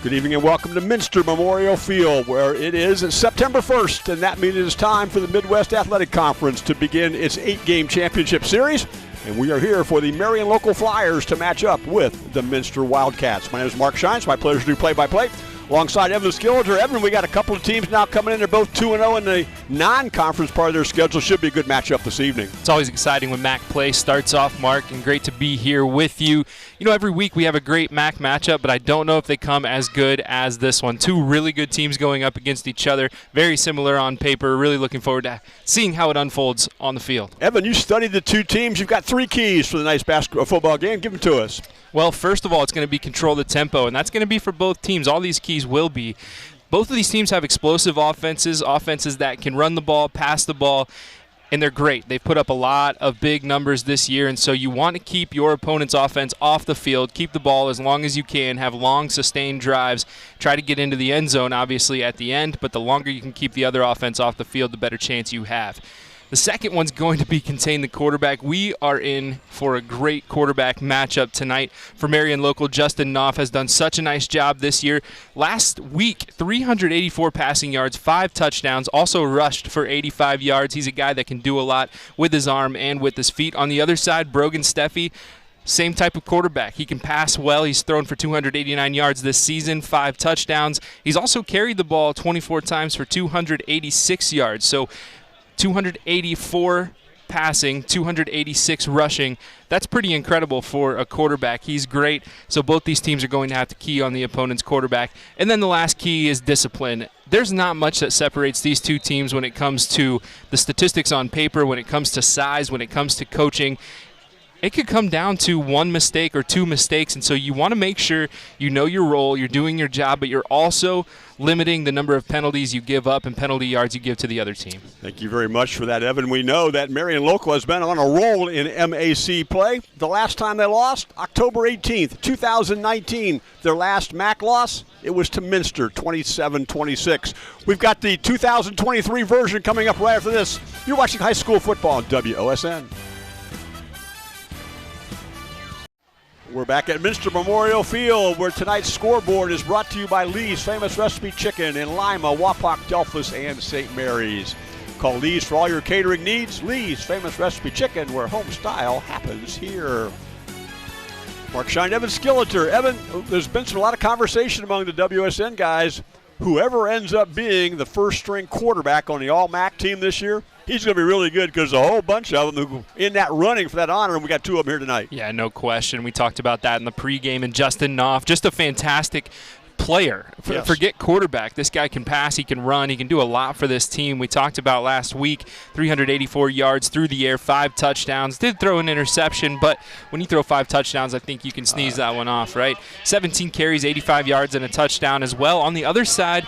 Good evening and welcome to Minster Memorial Field, where it is September 1st, and that means it is time for the Midwest Athletic Conference to begin its 8-game championship series. And we are here for the Marian Local Flyers to match up with the Minster Wildcats. My name is Mark Shines. My pleasure to do play-by-play. Alongside Evan Skilleter. Evan, we got a couple of teams now coming in. They're both 2-0 in the non-conference part of their schedule. Should be a good matchup this evening. It's always exciting when MAC play starts off, Mark, and great to be here with you. You know, every week we have a great MAC matchup, but I don't know if they come as good as this one. Two really good teams going up against each other. Very similar on paper. Really looking forward to seeing how it unfolds on the field. Evan, you studied the two teams. You've got three keys for the nice football game. Give them to us. Well, first of all, it's going to be control the tempo, and that's going to be for both teams. All these keys will be. Both of these teams have explosive offenses that can run the ball, pass the ball, and they're great. They've put up a lot of big numbers this year, and so you want to keep your opponent's offense off the field, keep the ball as long as you can, have long, sustained drives, try to get into the end zone, obviously, at the end, but the longer you can keep the other offense off the field, the better chance you have. The second one's going to be contain the quarterback. We are in for a great quarterback matchup tonight. For Marian Local, Justin Knopf has done such a nice job this year. Last week, 384 passing yards, 5 touchdowns, also rushed for 85 yards. He's a guy that can do a lot with his arm and with his feet. On the other side, Brogan Steffi, same type of quarterback. He can pass well. He's thrown for 289 yards this season, 5 touchdowns. He's also carried the ball 24 times for 286 yards. So 284 passing, 286 rushing. That's pretty incredible for a quarterback. He's great. So both these teams are going to have to key on the opponent's quarterback. And then the last key is discipline. There's not much that separates these two teams when it comes to the statistics on paper, when it comes to size, when it comes to coaching. It could come down to one mistake or two mistakes, and so you want to make sure you know your role, you're doing your job, but you're also limiting the number of penalties you give up and penalty yards you give to the other team. Thank you very much for that, Evan. We know that Marian Local has been on a roll in MAC play. The last time they lost, October 18th, 2019. Their last MAC loss, it was to Minster, 27-26. We've got the 2023 version coming up right after this. You're watching high school football on WOSN. We're back at Minster Memorial Field, where tonight's scoreboard is brought to you by Lee's Famous Recipe Chicken in Lima, Wapak, Delphus, and St. Mary's. Call Lee's for all your catering needs. Lee's Famous Recipe Chicken, where home style happens here. Mark Shine, Evan Skilleter. Evan, there's been a lot of conversation among the WSN guys. Whoever ends up being the first-string quarterback on the All-MAC team this year, he's going to be really good because a whole bunch of them who in that running for that honor, and we got 2 of them here tonight. Yeah, no question. We talked about that in the pregame, and Justin Knopf, just a fantastic player. Yes. Forget quarterback. This guy can pass, he can run, he can do a lot for this team. We talked about last week, 384 yards through the air, 5 touchdowns. Did throw an interception, but when you throw 5 touchdowns, I think you can sneeze that one off, right? 17 carries, 85 yards, and a touchdown as well. On the other side,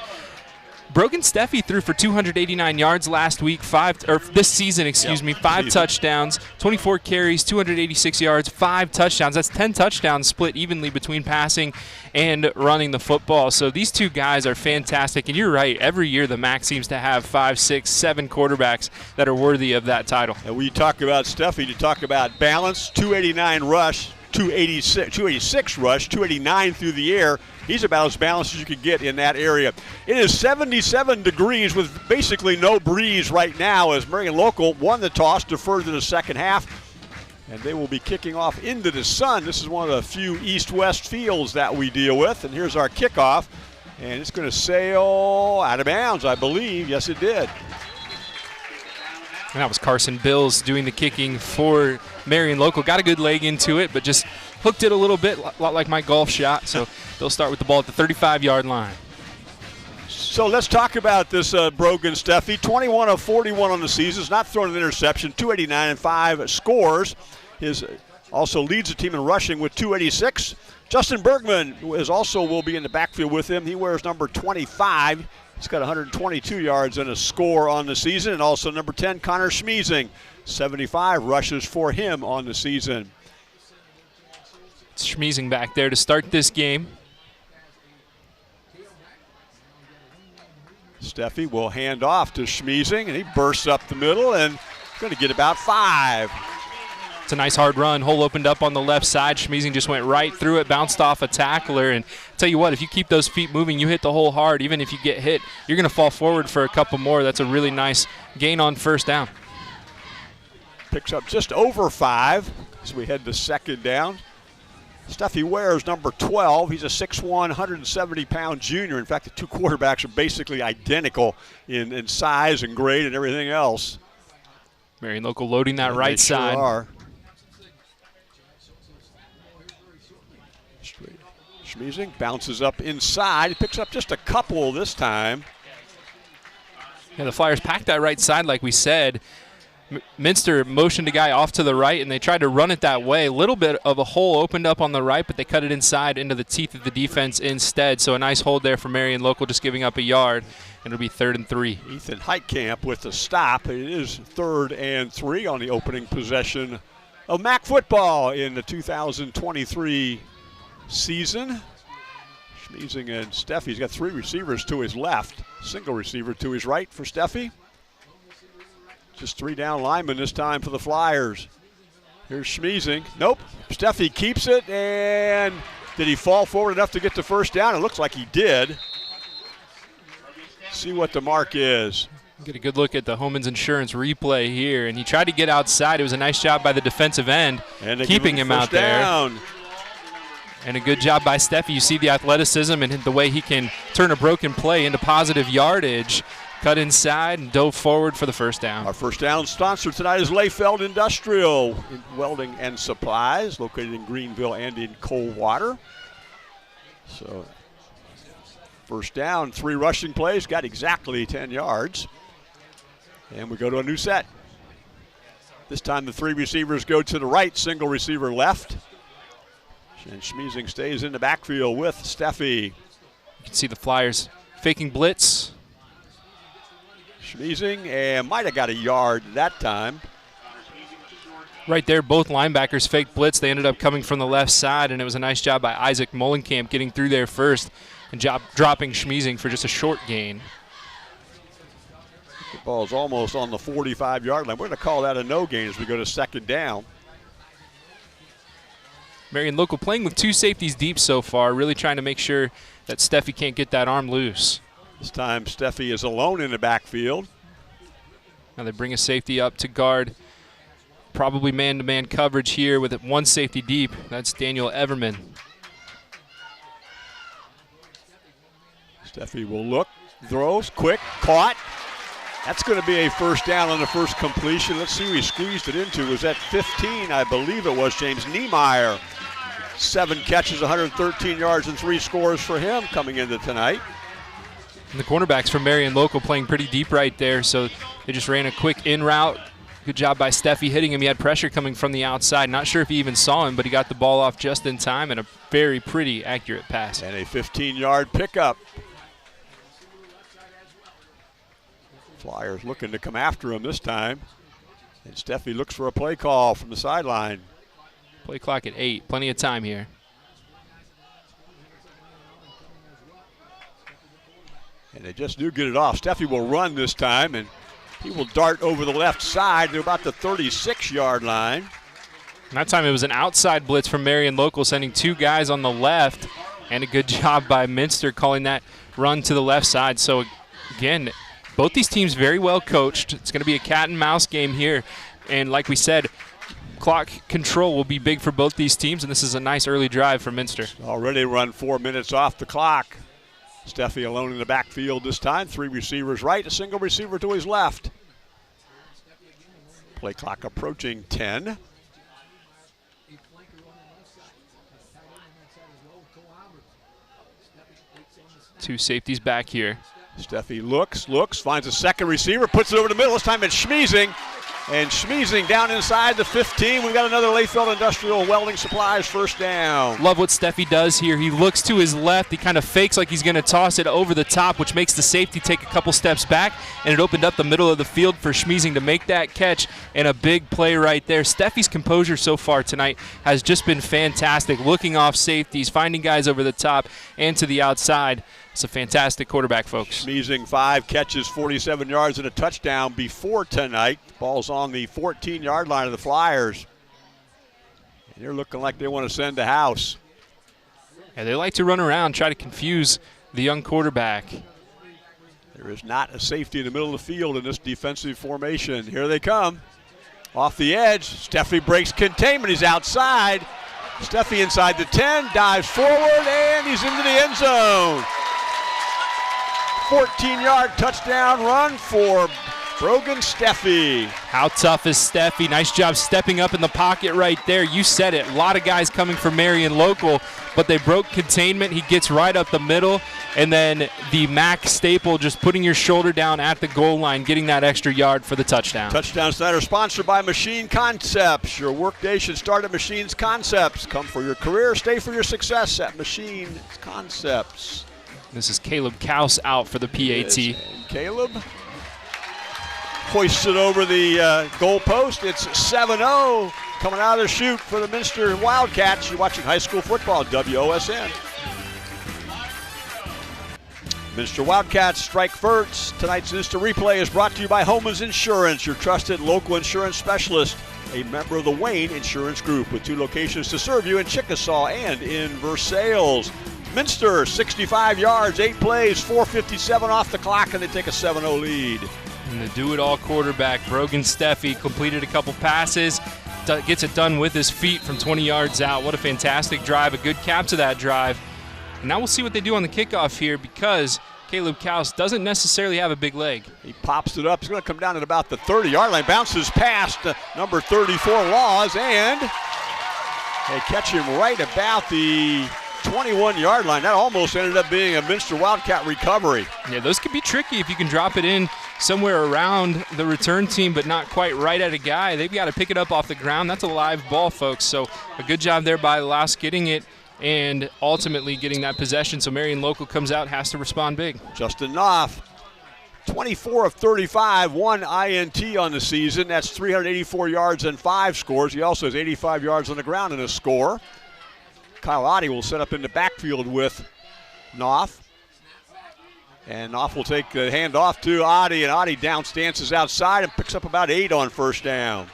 Brogan Steffi threw for 289 yards last week, this season, 5 touchdowns, 24 carries, 286 yards, 5 touchdowns. That's 10 touchdowns split evenly between passing and running the football. So these two guys are fantastic, and you're right. Every year the MAC seems to have 5, 6, 7 quarterbacks that are worthy of that title. And when you talk about Steffi, you talk about balance, 289 rush, 286 rush, 289 through the air. He's about as balanced as you could get in that area. It is 77 degrees with basically no breeze right now as Marian Local won the toss, deferred to the second half, and they will be kicking off into the sun. This is one of the few east-west fields that we deal with, and here's our kickoff, and it's going to sail out of bounds, I believe. Yes, it did. And that was Carson Bills doing the kicking for Marian Local. Got a good leg into it, but just hooked it a little bit, a lot like my golf shot. So they'll start with the ball at the 35-yard line. So let's talk about this Brogan Steffi. 21 of 41 on the season. Has not thrown an interception. 289 and 5 scores. His also leads the team in rushing with 286. Justin Bergman will be in the backfield with him. He wears number 25. He's got 122 yards and a score on the season. And also number 10, Connor Schmiesing, 75 rushes for him on the season. Schmiesing back there to start this game. Steffi will hand off to Schmiesing, and he bursts up the middle and going to get about 5. It's a nice hard run. Hole opened up on the left side. Schmiesing just went right through it, bounced off a tackler. And I'll tell you what, if you keep those feet moving, you hit the hole hard. Even if you get hit, you're going to fall forward for a couple more. That's a really nice gain on first down. Picks up just over 5 as we head to second down. Steffi Ware's number 12. He's a 6'1", 170-pound junior. In fact, the two quarterbacks are basically identical in size and grade and everything else. Marian Local loading that right side. Sure are. Schmiesing bounces up inside. He picks up just a couple this time. Yeah, the Flyers packed that right side like we said. Minster motioned a guy off to the right, and they tried to run it that way. A little bit of a hole opened up on the right, but they cut it inside into the teeth of the defense instead. So a nice hold there for Marian Local, just giving up a yard, and it'll be 3rd and 3. Ethan Heitkamp with the stop. It is 3rd and 3 on the opening possession of MAC football in the 2023 season. Schmiesing and Steffi's got 3 receivers to his left, single receiver to his right for Steffi. Just 3 down linemen this time for the Flyers. Here's Schmiesing. Nope. Steffi keeps it, and did he fall forward enough to get the first down? It looks like he did. See what the mark is. Get a good look at the Homan's Insurance replay here, and he tried to get outside. It was a nice job by the defensive end, and keeping him out down. There. And a good job by Steffi. You see the athleticism and the way he can turn a broken play into positive yardage. Cut inside and dove forward for the first down. Our first down sponsor tonight is Layfeld Industrial Welding and Supplies, located in Greenville and in Coldwater. So, first down, 3 rushing plays, got exactly 10 yards. And we go to a new set. This time the 3 receivers go to the right, single receiver left. And Schmiesing stays in the backfield with Steffi. You can see the Flyers faking blitz. Schmiesing and might have got a yard that time. Right there, both linebackers faked blitz. They ended up coming from the left side, and it was a nice job by Isaac Molenkamp getting through there first and dropping Schmiesing for just a short gain. The ball is almost on the 45-yard line. We're going to call that a no gain as we go to second down. Marian Local playing with 2 safeties deep so far, really trying to make sure that Steffi can't get that arm loose. This time Steffi is alone in the backfield. Now they bring a safety up to guard. Probably man-to-man coverage here with 1 safety deep. That's Daniel Everman. Steffi will look, throws, quick, caught. That's going to be a first down on the first completion. Let's see who he squeezed it into. Was that 15? I believe it was James Niemeyer. 7 catches, 113 yards, and 3 scores for him coming into tonight. And the cornerbacks from Marian Local playing pretty deep right there, so they just ran a quick in route. Good job by Steffi hitting him. He had pressure coming from the outside. Not sure if he even saw him, but he got the ball off just in time and a very pretty accurate pass. And a 15-yard pickup. Flyers looking to come after him this time. And Steffi looks for a play call from the sideline. Play clock at 8. Plenty of time here. And they just do get it off. Steffi will run this time, and he will dart over the left side to about the 36-yard line. And that time it was an outside blitz from Marian Local, sending 2 guys on the left, and a good job by Minster calling that run to the left side. So, again, both these teams very well coached. It's going to be a cat and mouse game here. And like we said, clock control will be big for both these teams, and this is a nice early drive for Minster. Already run 4 minutes off the clock. Steffi alone in the backfield this time. 3 receivers right, a single receiver to his left. Play clock approaching 10. Two safeties back here. Steffi looks, finds a second receiver, puts it over the middle. This time it's Schmiesing. And Schmiesing down inside the 15. We've got another Layfeld Industrial Welding Supplies first down. Love what Steffi does here. He looks to his left. He kind of fakes like he's going to toss it over the top, which makes the safety take a couple steps back, and it opened up the middle of the field for Schmiesing to make that catch, and a big play right there. Steffi's composure so far tonight has just been fantastic, looking off safeties, finding guys over the top and to the outside. It's a fantastic quarterback, folks. Schmiesing 5 catches, 47 yards and a touchdown before tonight. Ball's on the 14-yard line of the Flyers. They're looking like they want to send the house. Yeah, they like to run around, try to confuse the young quarterback. There is not a safety in the middle of the field in this defensive formation. Here they come. Off the edge, Steffi breaks containment. He's outside. Steffi inside the 10, dives forward, and he's into the end zone. 14-yard touchdown run for Brogan Steffi. How tough is Steffi? Nice job stepping up in the pocket right there. You said it. A lot of guys coming from Marian Local, but they broke containment. He gets right up the middle, and then the Mac staple, just putting your shoulder down at the goal line, getting that extra yard for the touchdown. Touchdown Snyder, sponsored by Machine Concepts. Your workday should start at Machine Concepts. Come for your career, stay for your success at Machine Concepts. This is Caleb Kaus out for the PAT. And Caleb hoists it over the goal post. It's 7-0 coming out of the chute for the Minster Wildcats. You're watching high school football, WOSN. Minster Wildcats strike first. Tonight's Minster replay is brought to you by Homeland's Insurance, your trusted local insurance specialist, a member of the Wayne Insurance Group with 2 locations to serve you in Chickasaw and in Versailles. Minster, 65 yards, 8 plays, 4:57 off the clock, and they take a 7-0 lead. And the do-it-all quarterback, Brogan Steffi, completed a couple passes, gets it done with his feet from 20 yards out. What a fantastic drive, a good cap to that drive. And now we'll see what they do on the kickoff here, because Caleb Kaus doesn't necessarily have a big leg. He pops it up. He's going to come down at about the 30-yard line, bounces past number 34 Laws, and they catch him right about the 21-yard line. That almost ended up being a Minster Wildcat recovery. Yeah, those could be tricky if you can drop it in somewhere around the return team, but not quite right at a guy. They've got to pick it up off the ground. That's a live ball, folks. So a good job there by Laus getting it and ultimately getting that possession. So Marian Local comes out, has to respond big. Justin Knopf, 24 of 35, 1 INT on the season. That's 384 yards and 5 scores. He also has 85 yards on the ground in a score. Kyle Oddie will set up in the backfield with Knopf. And Knopf will take the handoff to Oddie, and Oddie down stances outside and picks up about 8 on first down.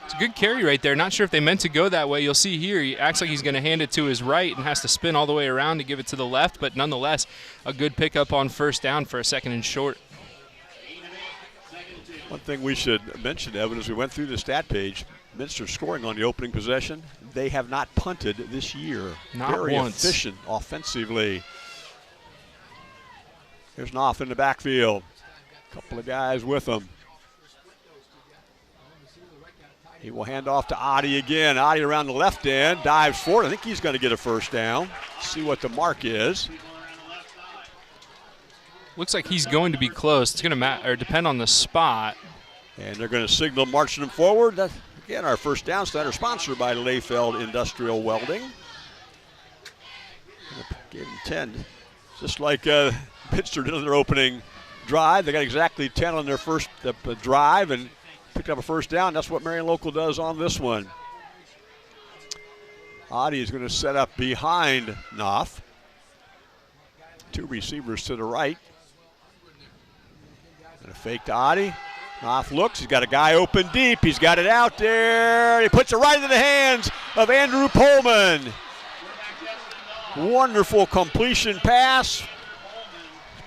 It's a good carry right there. Not sure if they meant to go that way. You'll see here he acts like he's going to hand it to his right and has to spin all the way around to give it to the left, but nonetheless, a good pickup on first down for a 2nd and short. One thing we should mention, Evan, as we went through the stat page, Minster scoring on the opening possession. They have not punted this year. Not Very once. efficient offensively. Here's Knopf in the backfield. A couple of guys with him. He will hand off to Oddie again. Oddie around the left end, dives forward. I think he's going to get a first down. See what the mark is. Looks like he's going to be close. It's going to depend on the spot. And they're going to signal marching him forward. Again, our first down Snyder, sponsored by Layfeld Industrial Welding. Gave him 10. Just like Minster did on their opening drive. They got exactly 10 on their first drive and picked up a first down. That's what Marian Local does on this one. Oddie is going to set up behind Knopf. 2 receivers to the right. And a fake to Oddie. Knopf looks, he's got a guy open deep, he's got it out there, he puts it right into the hands of Andrew Pullman. Wonderful completion pass,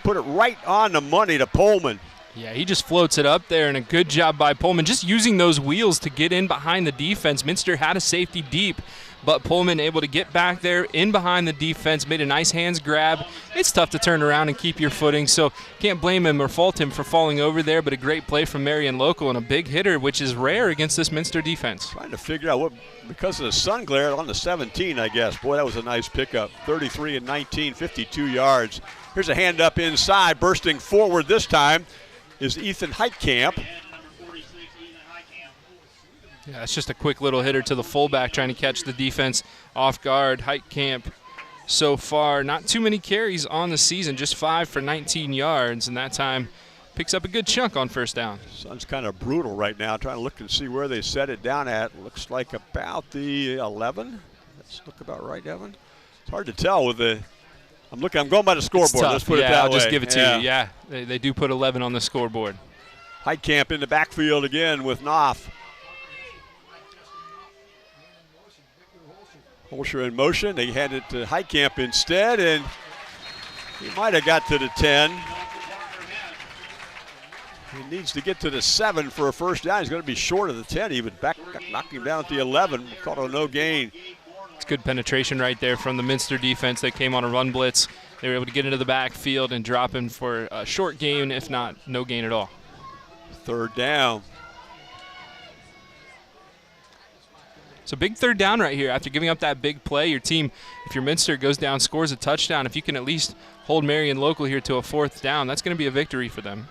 put it right on the money to Pullman. Yeah, he just floats it up there, and a good job by Pullman, just using those wheels to get in behind the defense. Minster had a safety deep, but Pullman able to get back there in behind the defense, made a nice hands grab. It's tough to turn around and keep your footing, so can't blame him or fault him for falling over there, but a great play from Marian Local and a big hitter, which is rare against this Minster defense. Trying to figure out what, because of the sun glare on the 17, I guess. Boy, that was a nice pickup. 33 and 19, 52 yards. Here's a hand up inside, bursting forward this time is Ethan Heitkamp. Yeah, it's just a quick little hitter to the fullback trying to catch the defense off guard. Heitkamp so far, not too many carries on the season, just 5 for 19 yards, and that time picks up a good chunk on first down. Sun's kind of brutal right now. Trying to look and see where they set it down at. Looks like about the 11. Let's look about right, Evan. It's hard to tell with the. I'm going by the scoreboard. Let's put it that way. I'll just give it to you. Yeah, they do put 11 on the scoreboard. Heitkamp in the backfield again with Knopf. Holscher in motion. They hand it to Heitkamp instead, and he might have got to the 10. He needs to get to the 7 for a first down. He's going to be short of the 10 even. Back, knocked him down at the 11. Caught a no gain. It's good penetration right there from the Minster defense. They came on a run blitz. They were able to get into the backfield and drop him for a short gain, if not no gain at all. Third down. So big third down right here. After giving up that big play, your team, if your Minster goes down, scores a touchdown, if you can at least hold Marian Local here to a 4th down, that's going to be a victory for them.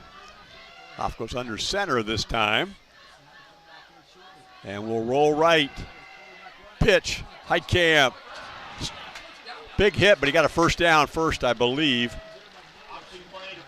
Off goes under center this time. And we'll roll right. Pitch. Heitkamp. Big hit, but he got a first down first, I believe.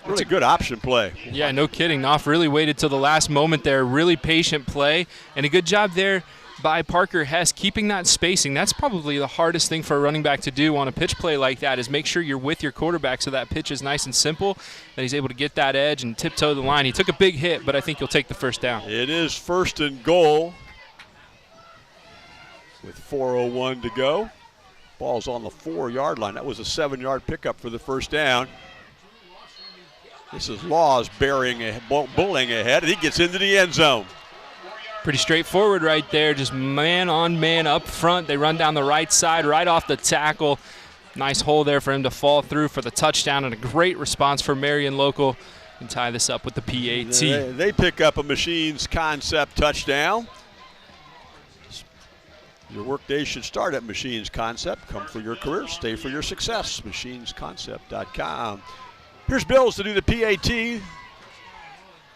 Really good option play. Yeah, no kidding. Knopf really waited till the last moment there. Really patient play. And a good job there by Parker Hess keeping that spacing. That's probably the hardest thing for a running back to do on a pitch play like that, is make sure you're with your quarterback so that pitch is nice and simple, that he's able to get that edge and tiptoe the line. He took a big hit, but I think he'll take the first down. It is 1st and goal with 4:01 to go. Ball's on the 4-yard line. That was a 7-yard pickup for the first down. This is Laws bullying ahead, and he gets into the end zone. Pretty straightforward right there, just man on man up front. They run down the right side, right off the tackle. Nice hole there for him to fall through for the touchdown, and a great response for Marian Local, and tie this up with the PAT. They pick up a Machines Concept touchdown. Your workday should start at Machines Concept. Come for your career, stay for your success. MachinesConcept.com. Here's Bills to do the PAT.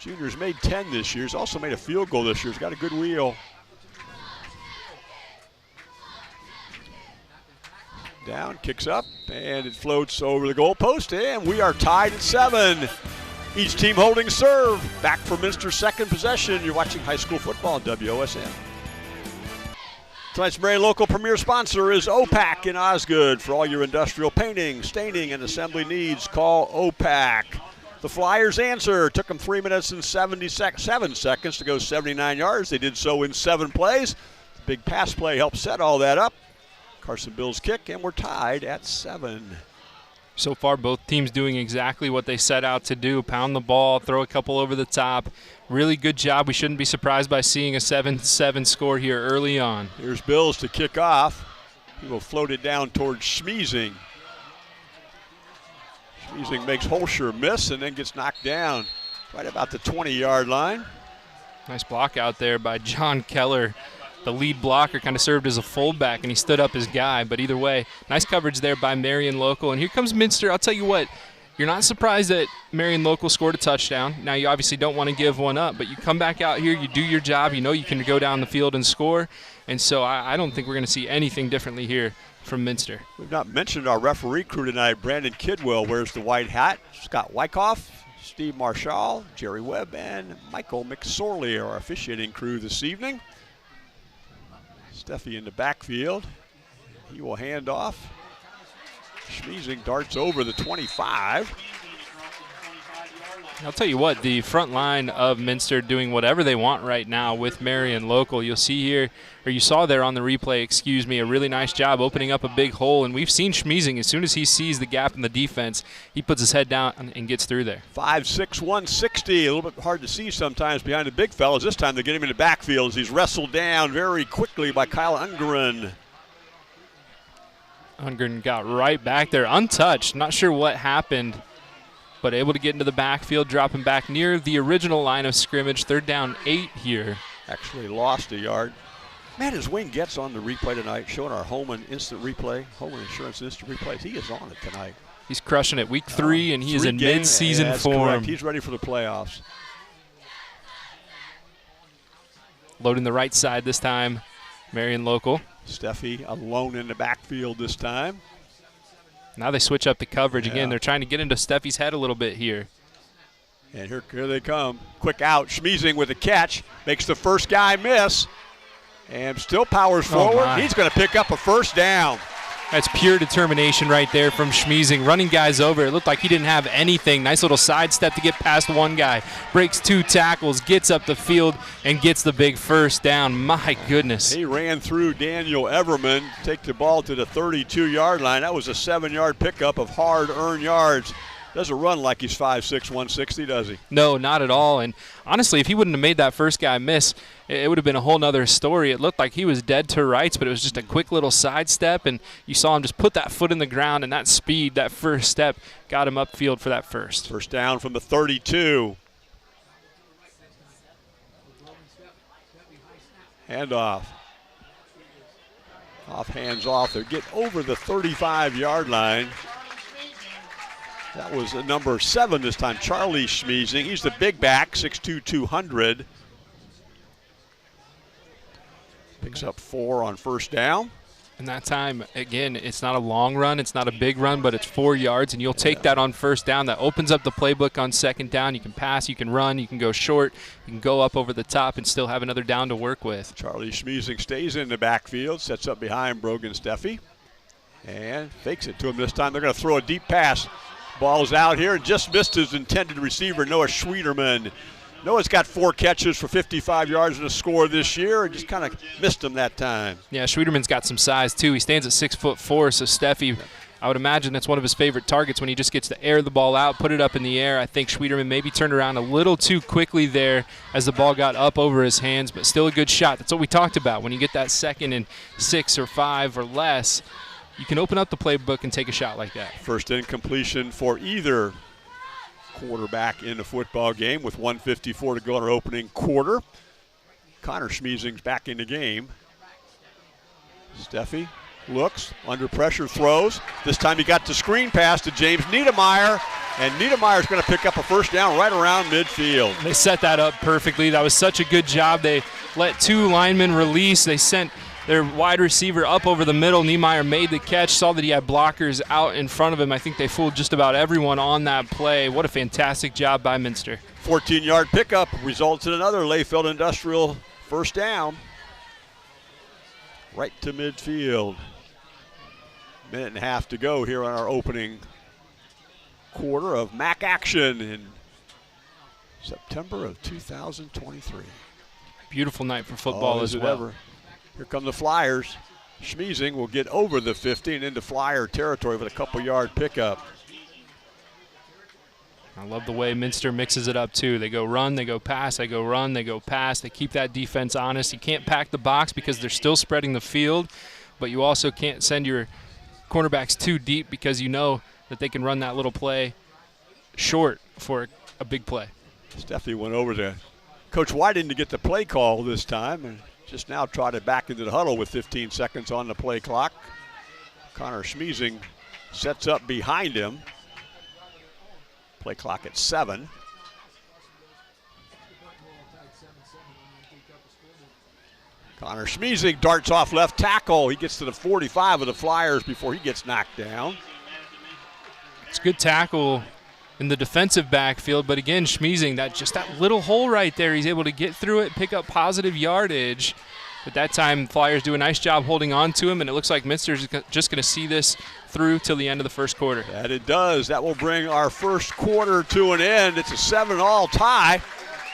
Junior's made 10 this year. He's also made a field goal this year. He's got a good wheel. Down, kicks up, and it floats over the goalpost, and we are tied at 7. Each team holding serve. Back for Minster's second possession. You're watching high school football on WOSN. Tonight's Marian Local premier sponsor is OPAC in Osgood. For all your industrial painting, staining, and assembly needs, call OPAC. The Flyers answer. Took them 3 minutes and 7 seconds to go 79 yards. They did so in 7 plays. The big pass play helped set all that up. Carson Bills kick, and we're tied at 7. So far, both teams doing exactly what they set out to do. Pound the ball, throw a couple over the top. Really good job. We shouldn't be surprised by seeing a 7-7 score here early on. Here's Bills to kick off. He will float it down towards Schmiesing. Schmiesing makes Holscher miss and then gets knocked down right about the 20-yard line. Nice block out there by John Keller. The lead blocker kind of served as a fullback, and he stood up his guy. But either way, nice coverage there by Marian Local. And here comes Minster. I'll tell you what, you're not surprised that Marian Local scored a touchdown. Now, you obviously don't want to give one up, but you come back out here, you do your job. You know you can go down the field and score. And so I don't think we're going to see anything differently here from Minster. We've not mentioned our referee crew tonight. Brandon Kidwell wears the white hat. Scott Wyckoff, Steve Marshall, Jerry Webb, and Michael McSorley are our officiating crew this evening. Steffi in the backfield. He will hand off. Schmiesing darts over the 25. I'll tell you what, the front line of Minster doing whatever they want right now with Marian Local. You'll see here, or you saw there on the replay, a really nice job opening up a big hole. And we've seen Schmiesing, as soon as he sees the gap in the defense, he puts his head down and gets through there. 5'6", 160, a little bit hard to see sometimes behind the big fellas. This time they get him in the backfield as he's wrestled down very quickly by Kyle Ungren. Ungren got right back there, untouched. Not sure what happened, but able to get into the backfield, dropping back near the original line of scrimmage. 3rd down 8 here. Actually lost a yard. Man, as Wayne gets on the replay tonight, showing our home and instant replay, home and insurance instant replays, he is on it tonight. He's crushing it. Week 3, and he is in mid-season form. Correct. He's ready for the playoffs. Loading the right side this time, Marian Local. Steffi alone in the backfield this time. Now they switch up the coverage again. They're trying to get into Steffi's head a little bit here. And here they come. Quick out. Schmiesing with a catch. Makes the first guy miss. And still powers forward. He's going to pick up a first down. That's pure determination right there from Schmiesing, running guys over. It looked like he didn't have anything. Nice little sidestep to get past one guy. Breaks 2 tackles, gets up the field, and gets the big first down. My goodness. He ran through Daniel Everman, take the ball to the 32-yard line. That was a 7-yard pickup of hard-earned yards. Doesn't run like he's 5'6", 160, does he? No, not at all. And honestly, if he wouldn't have made that first guy miss, it would have been a whole nother story. It looked like he was dead to rights, but it was just a quick little sidestep, and you saw him just put that foot in the ground, and that speed, that first step, got him upfield for that first. First down from the 32. Handoff. Hands off. They get over the 35-yard line. That was number 7 this time, Charlie Schmiesing. He's the big back, 6'2", 200. Picks up 4 on first down. And that time, again, it's not a long run, it's not a big run, but it's 4 yards, and you'll take that on first down. That opens up the playbook on second down. You can pass, you can run, you can go short, you can go up over the top and still have another down to work with. Charlie Schmiesing stays in the backfield, sets up behind Brogan Steffi, and fakes it to him this time. They're going to throw a deep pass. Ball's out here and just missed his intended receiver, Noah Schwieterman. Noah's got 4 catches for 55 yards and a score this year, and just kind of missed him that time. Yeah, Schwieterman's got some size too. He stands at 6'4", so Steffi, I would imagine that's one of his favorite targets when he just gets to air the ball out, put it up in the air. I think Schwieterman maybe turned around a little too quickly there as the ball got up over his hands, but still a good shot. That's what we talked about. When you get that 2nd and 6 or 5 or less, you can open up the playbook and take a shot like that. First incompletion for either quarterback in the football game with 1:54 to go in our opening quarter. Connor Schmiesing's back in the game. Steffi looks, under pressure, throws. This time he got the screen pass to James Niedermeyer, and Niedermeyer's going to pick up a first down right around midfield. They set that up perfectly. That was such a good job. They let 2 linemen release. They sent their wide receiver up over the middle. Niemeyer made the catch, saw that he had blockers out in front of him. I think they fooled just about everyone on that play. What a fantastic job by Minster. 14-yard pickup results in another Layfield Industrial first down. Right to midfield. Minute and a half to go here on our opening quarter of MAC action in September of 2023. Beautiful night for football as well. Ever. Here come the Flyers. Schmiesing will get over the 50 and into Flyer territory with a couple-yard pickup. I love the way Minster mixes it up, too. They go run, they go pass, they go run, they go pass. They keep that defense honest. You can't pack the box because they're still spreading the field, but you also can't send your cornerbacks too deep because you know that they can run that little play short for a big play. Steffi went over to Coach Whiting to get the play call this time and just now trotted back into the huddle with 15 seconds on the play clock. Connor Schmiesing sets up behind him. Play clock at 7. Connor Schmiesing darts off left tackle. He gets to the 45 of the Flyers before he gets knocked down. It's a good tackle in the defensive backfield, but again, Schmiesing, that little hole right there, he's able to get through it, pick up positive yardage. But that time, Flyers do a nice job holding on to him, and it looks like Minster's just going to see this through till the end of the first quarter. That it does. That will bring our first quarter to an end. It's a 7-all tie.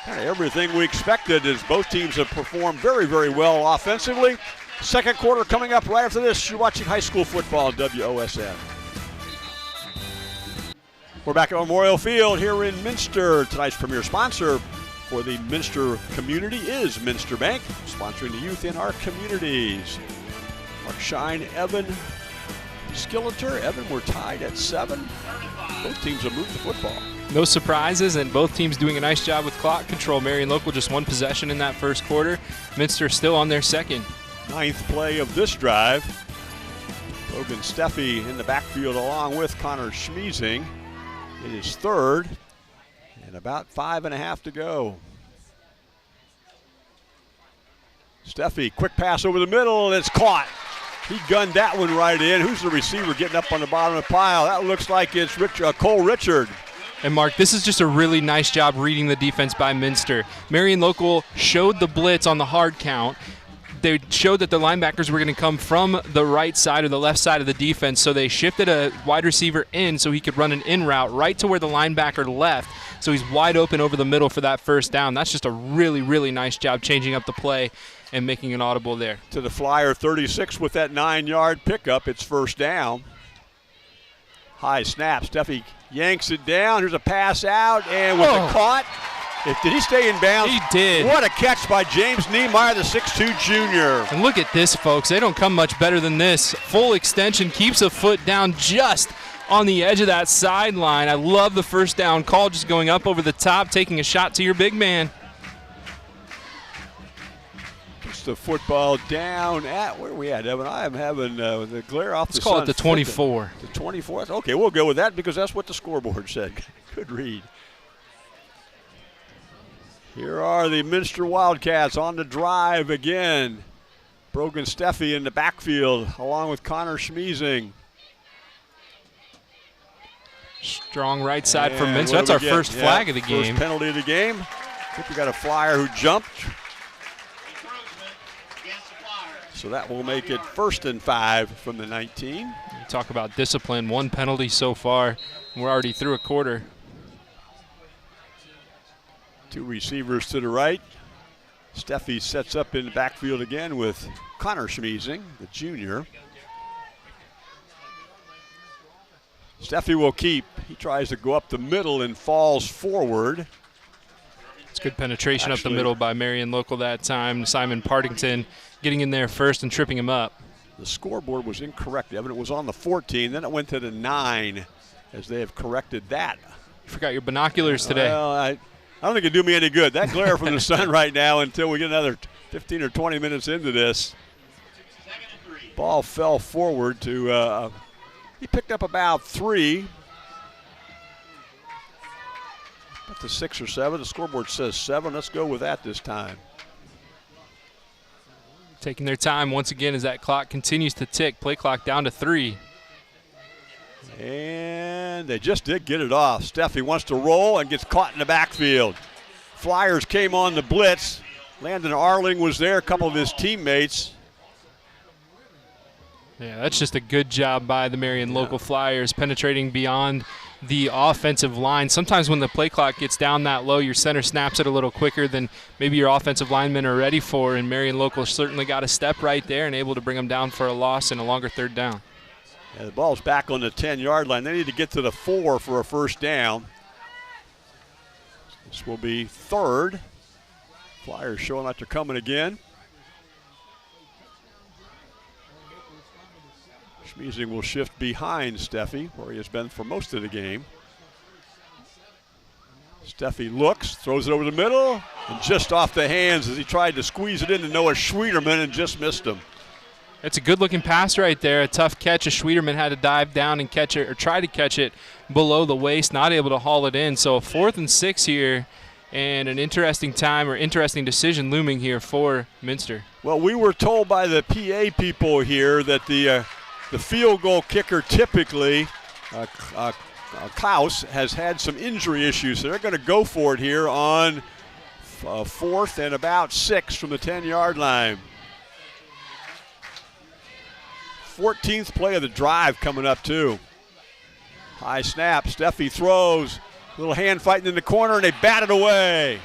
Kind of everything we expected as both teams have performed very, very well offensively. Second quarter coming up right after this. You're watching high school football on WOSN. We're back at Memorial Field here in Minster. Tonight's premier sponsor for the Minster community is Minster Bank, sponsoring the youth in our communities. Mark Shine, Evan Skilleter. Evan, we're tied at 7. Both teams have moved the football. No surprises, and both teams doing a nice job with clock control. Marian Local just 1 possession in that first quarter. Minster still on their second. 9th play of this drive. Logan Steffi in the backfield along with Connor Schmiesing. It is 3rd and about 5.5 to go. Steffi, quick pass over the middle, and it's caught. He gunned that one right in. Who's the receiver getting up on the bottom of the pile? That looks like it's Cole Richard. And Mark, this is just a really nice job reading the defense by Minster. Marian Local showed the blitz on the hard count. they showed that the linebackers were going to come from the right side or the left side of the defense, so they shifted a wide receiver in so he could run an in route right to where the linebacker left, so he's wide open over the middle for that first down. That's just a really, really nice job changing up the play and making an audible there. To the Flyer 36 with that 9-yard pickup. It's first down. High snap. Steffi yanks it down. Here's a pass out, and with the caught. Did he stay in bounds? He did. What a catch by James Niemeyer, the 6'2 junior. And look at this, folks. They don't come much better than this. Full extension, keeps a foot down just on the edge of that sideline. I love the first down call, just going up over the top, taking a shot to your big man. Puts the football down at, where are we at, Evan? I am having the glare off the sun. Let's call it the 24. The 24? Okay, we'll go with that because that's what the scoreboard said. Good read. Here are the Minster Wildcats on the drive again. Brogan Steffi in the backfield along with Connor Schmeezing. Strong right side for Minster. That's our first flag of the game. First penalty of the game. I think we got a Flyer who jumped. So that will make it 1st and 5 from the 19. You talk about discipline. 1 penalty so far. We're already through a quarter. 2 receivers to the right. Steffi sets up in the backfield again with Connor Schmeezing, the junior. Steffi will keep. He tries to go up the middle and falls forward. It's good penetration up the middle by Marian Local that time. Simon Partington getting in there first and tripping him up. The scoreboard was incorrect, Evan. It was on the 14, then it went to the 9 as they have corrected that. You forgot your binoculars today. Well, I don't think it'd do me any good. That glare from the sun right now until we get another 15 or 20 minutes into this. Ball fell forward to, he picked up about 3. Up to 6 or 7. The scoreboard says 7. Let's go with that this time. Taking their time once again as that clock continues to tick. Play clock down to 3. And they just did get it off. Steffi wants to roll and gets caught in the backfield. Flyers came on the blitz. Landon Arling was there, a couple of his teammates. Yeah, that's just a good job by the Marion Local Flyers, penetrating beyond the offensive line. Sometimes when the play clock gets down that low, your center snaps it a little quicker than maybe your offensive linemen are ready for, and Marion Local certainly got a step right there and able to bring them down for a loss and a longer 3rd down. Yeah, the ball's back on the 10-yard line. They need to get to the 4 for a first down. This will be 3rd. Flyers showing that they're coming again. Schmeezing will shift behind Steffi, where he has been for most of the game. Steffi looks, throws it over the middle, and just off the hands as he tried to squeeze it into Noah Schwieterman and just missed him. It's a good-looking pass right there. A tough catch. Schwieterman had to dive down and catch it, or try to catch it below the waist, not able to haul it in. So 4th and 6 here, and an interesting time or interesting decision looming here for Minster. Well, we were told by the PA people here that the field goal kicker typically, Klaus, has had some injury issues, so they're going to go for it here on 4th and about 6 from the 10-yard line. 14th play of the drive coming up, too. High snap. Steffi throws. Little hand fighting in the corner, and they bat it away.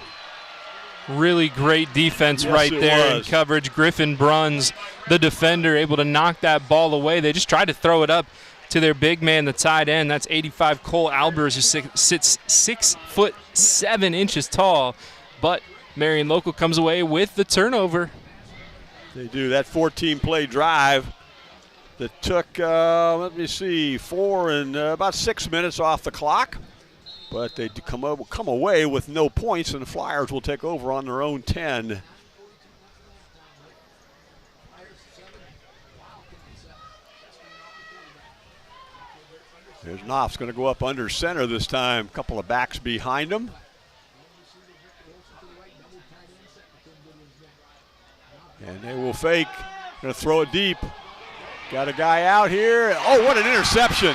Really great defense right there in coverage. Griffin Bruns, the defender, able to knock that ball away. They just tried to throw it up to their big man, the tight end. That's 85 Cole Albers, who sits 6'7" tall. But Marion Local comes away with the turnover. They do. That 14-play drive that took, let me see, 4 and about 6 minutes off the clock. But they come away with no points, and the Flyers will take over on their own 10. There's Knopf's going to go up under center this time. A couple of backs behind him. And they will fake. Going to throw it deep. Got a guy out here. Oh, what an interception.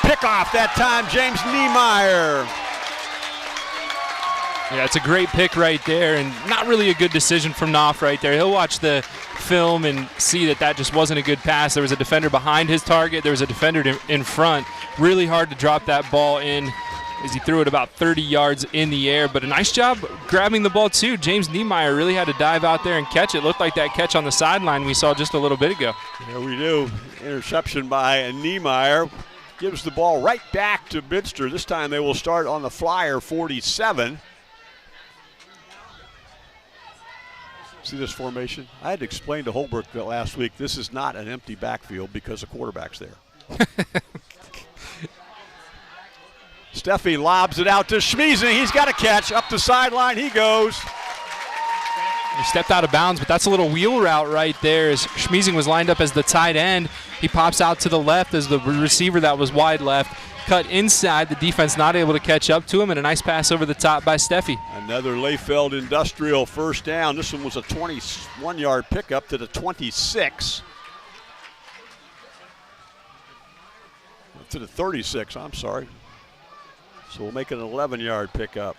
Pickoff that time, James Niemeyer. Yeah, it's a great pick right there, and not really a good decision from Knopf right there. He'll watch the film and see that that just wasn't a good pass. There was a defender behind his target. There was a defender in front. Really hard to drop that ball in as he threw it about 30 yards in the air. But a nice job grabbing the ball, too. James Niemeyer really had to dive out there and catch it. Looked like that catch on the sideline we saw just a little bit ago. Yeah, we do. Interception by Niemeyer. Gives the ball right back to Minster. This time they will start on the flyer, 47. See this formation? I had to explain to Holbrook that last week this is not an empty backfield because the quarterback's there. Steffi lobs it out to Schmiesing. He's got a catch. Up the sideline he goes. He stepped out of bounds, but that's a little wheel route right there as Schmiesing was lined up as the tight end. He pops out to the left as the receiver that was wide left. Cut inside, the defense not able to catch up to him, and a nice pass over the top by Steffi. Another Layfeld Industrial first down. This one was a 21-yard pickup to the 26. To the 36, I'm sorry. So we'll make it an 11-yard pickup.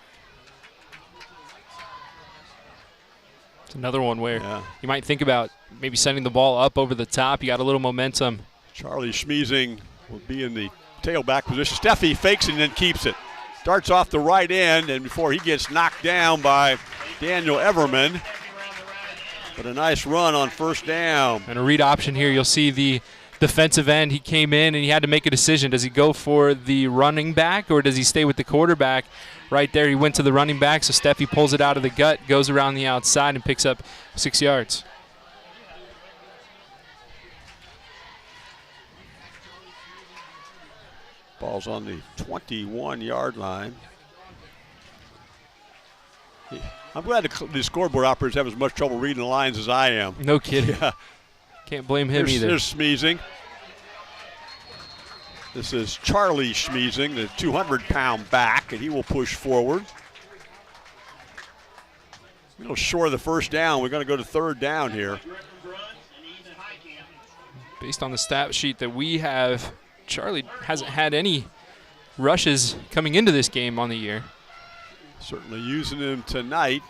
It's another one where you might think about maybe sending the ball up over the top. You got a little momentum. Charlie Schmiesing will be in the tailback position. Steffi fakes it and then keeps it. Starts off the right end, and before he gets knocked down by Daniel Everman. But a nice run on first down. And a read option here. You'll see the defensive end. He came in and he had to make a decision. Does he go for the running back or does he stay with the quarterback? Right there, he went to the running back, so Steffi pulls it out of the gut, goes around the outside, and picks up 6 yards. Ball's on the 21-yard line. I'm glad the scoreboard operators have as much trouble reading the lines as I am. No kidding. Yeah. Can't blame him either. There's Schmiesing. This is Charlie Schmiesing, the 200-pound back, and he will push forward. A little short of the first down. We're going to go to third down here. Based on the stat sheet that we have, Charlie hasn't had any rushes coming into this game on the year. Certainly using him tonight.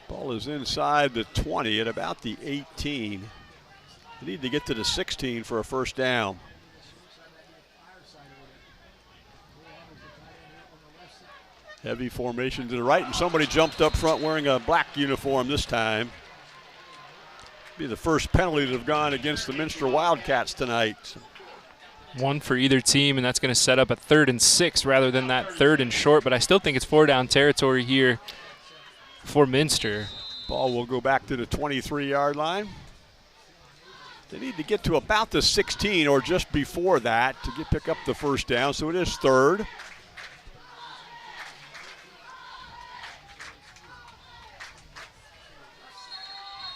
Ball is inside the 20 at about the 18. They need to get to the 16 for a first down. Heavy formation to the right, and somebody jumped up front wearing a black uniform this time. Be the first penalty that have gone against the Minster Wildcats tonight. One for either team, and that's going to set up a 3rd and 6 rather than that 3rd and short, but I still think it's 4-down territory here for Minster. Ball will go back to the 23-yard line. They need to get to about the 16 or just before that to pick up the first down, so it is 3rd.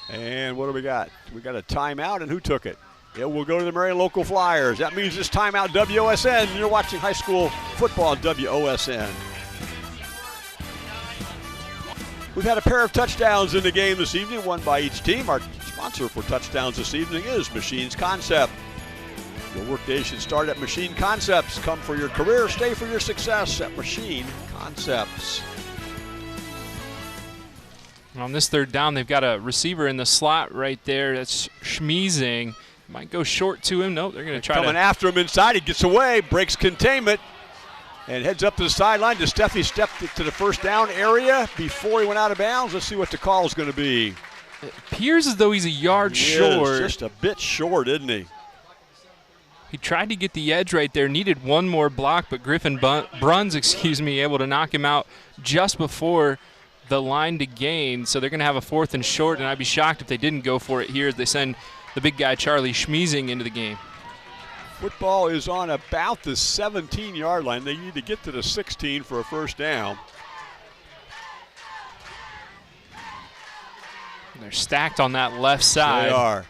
And what do we got? We got a timeout, and who took it? It will go to the Marian Local Flyers. That means this timeout WOSN. You're watching high school football on WOSN. We've had a pair of touchdowns in the game this evening, one by each team. Our sponsor for touchdowns this evening is Machines Concept. Your workday should start at Machine Concepts. Come for your career, stay for your success at Machine Concepts. On this 3rd down, they've got a receiver in the slot right there. That's Schmiesing. Might go short to him. Nope, they're going to try coming after him inside. He gets away, breaks containment, and heads up to the sideline. Steffi stepped to the first down area before he went out of bounds. Let's see what the call is going to be. It appears as though he's a yard short. Just a bit short, isn't he? He tried to get the edge right there, needed one more block, but Griffin Bruns, able to knock him out just before the line to gain. So they're going to have a 4th and short, and I'd be shocked if they didn't go for it here as they send the big guy Charlie Schmiesing into the game. Football is on about the 17-yard line. They need to get to the 16 for a first down. And they're stacked on that left side. They are.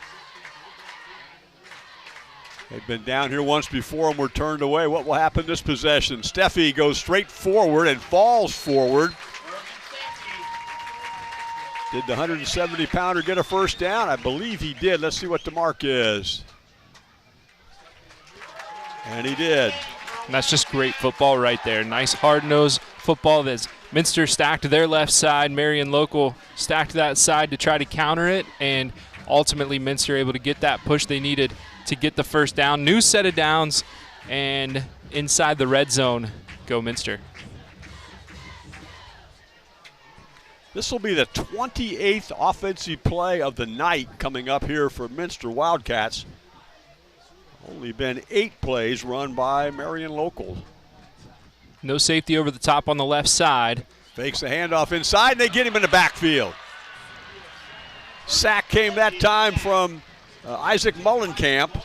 They've been down here once before and were turned away. What will happen this possession? Steffi goes straight forward and falls forward. Did the 170-pounder get a first down? I believe he did. Let's see what the mark is. And he did. And that's just great football right there. Nice hard-nosed football that's Minster stacked their left side. Marian Local stacked that side to try to counter it, and ultimately Minster able to get that push they needed to get the first down. New set of downs, and inside the red zone go Minster. This will be the 28th offensive play of the night coming up here for Minster Wildcats. Only been 8 plays run by Marian Local. No safety over the top on the left side. Fakes the handoff inside, and they get him in the backfield. Sack came that time from Isaac Mullenkamp.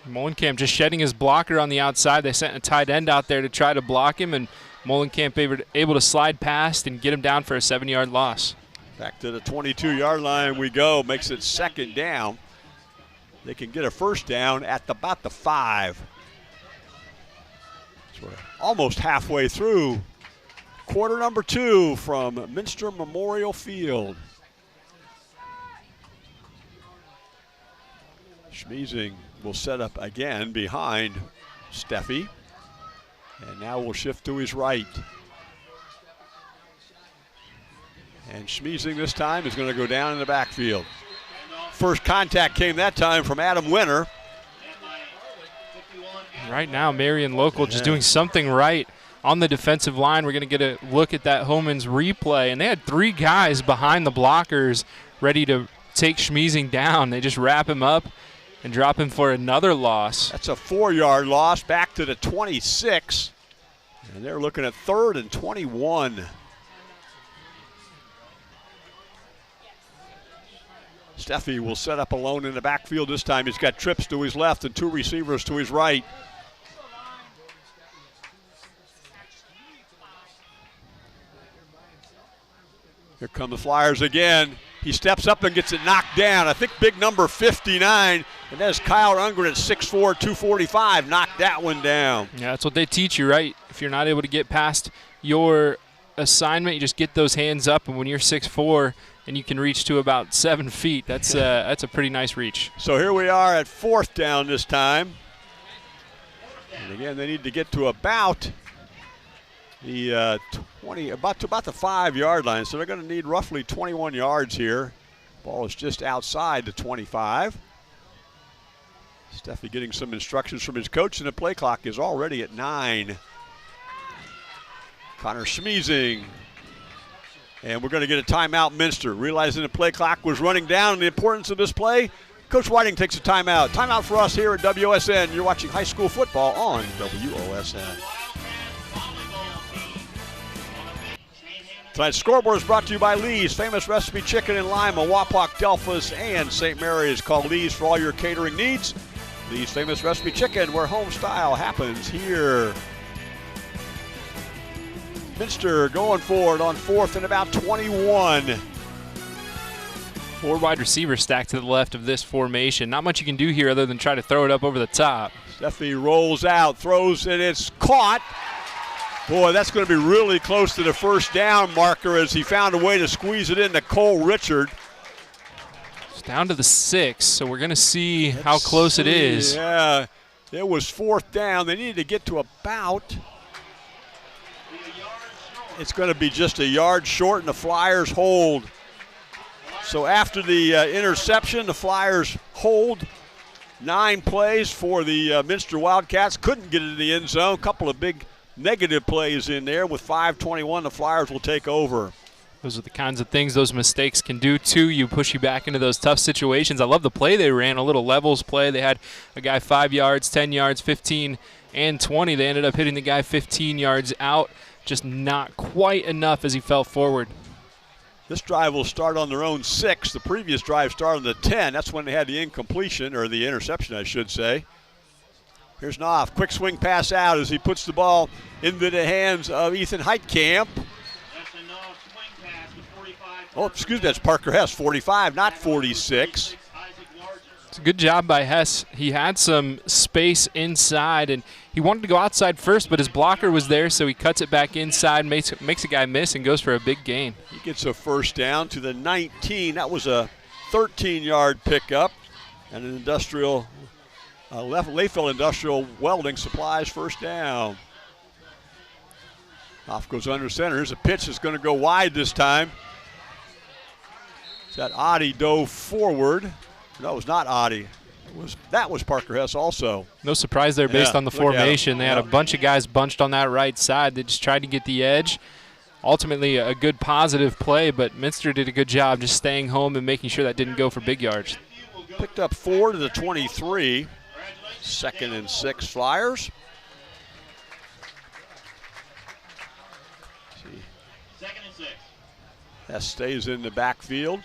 Mullenkamp just shedding his blocker on the outside. They sent a tight end out there to try to block him, and Mullenkamp able to slide past and get him down for a 7-yard loss. Back to the 22-yard line we go. Makes it 2nd down. They can get a first down at about the 5. So we're almost halfway through quarter number 2 from Minster Memorial Field. Schmeezing will set up again behind Steffi. And now we'll shift to his right. And Schmeezing this time is going to go down in the backfield. First contact came that time from Adam Winter. Right now, Marian Local just doing something right on the defensive line. We're going to get a look at that Homans replay. And they had 3 guys behind the blockers ready to take Schmeezing down. They just wrap him up and drop him for another loss. That's a 4-yard loss back to the 26. And they're looking at 3rd and 21. Steffi will set up alone in the backfield this time. He's got trips to his left and 2 receivers to his right. Here come the Flyers again. He steps up and gets it knocked down. I think big number 59, and that is Kyle Ungren at 6'4", 245, knocked that one down. Yeah, that's what they teach you, right? If you're not able to get past your assignment, you just get those hands up, and when you're 6'4", and you can reach to about 7 feet, that's a pretty nice reach. So here we are at 4th down this time. And again, they need to get to about the about the 5-yard line, so they're going to need roughly 21 yards here. Ball is just outside the 25. Steffi getting some instructions from his coach, and the play clock is already at 9. Connor Schmeezing. And we're going to get a timeout, Minster. Realizing the play clock was running down and the importance of this play, Coach Whiting takes a timeout. Timeout for us here at WSN. You're watching high school football on WOSN. Tonight's scoreboard is brought to you by Lee's Famous Recipe Chicken in Lima, Wapak, Delphus, and St. Mary's. Call Lee's for all your catering needs. Lee's Famous Recipe Chicken, where home style happens here. Minster going forward on 4th and about 21. 4 wide receivers stacked to the left of this formation. Not much you can do here other than try to throw it up over the top. Steffi rolls out, throws, and it's caught. Boy, that's going to be really close to the first down marker as he found a way to squeeze it into Cole Richard. It's down to the 6, so we're going to see how close it is. Yeah, it was 4th down. They needed to get to about, it's going to be just a yard short, and the Flyers hold. So after the interception, the Flyers hold. 9 plays for the Minster Wildcats. Couldn't get it in the end zone. A couple of big negative plays in there. With 5:21, the Flyers will take over. Those are the kinds of things those mistakes can do to you, push you back into those tough situations. I love the play they ran, a little levels play. They had a guy 5 yards, 10 yards, 15, and 20. They ended up hitting the guy 15 yards out, just not quite enough as he fell forward. This drive will start on their own 6. The previous drive started on the 10. That's when they had the incompletion, or the interception, I should say. Here's Knopf. Quick swing pass out as he puts the ball into the hands of Ethan Heitkamp. Oh, excuse me, that's Parker Hess, 45, not 46. It's a good job by Hess. He had some space inside, and he wanted to go outside first, but his blocker was there, so he cuts it back inside, makes a guy miss, and goes for a big gain. He gets a first down to the 19. That was a 13-yard pickup, and an industrial Layfield Industrial Welding Supplies first down. Off goes under center. Here's a pitch that's going to go wide this time. That Adi dove forward. No, it was not Adi. That was Parker Hess also. No surprise there based on the formation. They had a bunch of guys bunched on that right side. They just tried to get the edge. Ultimately, a good positive play, but Minster did a good job just staying home and making sure that didn't go for big yards. Picked up 4 to the 23. 2nd and 6 Flyers. Hess stays in the backfield.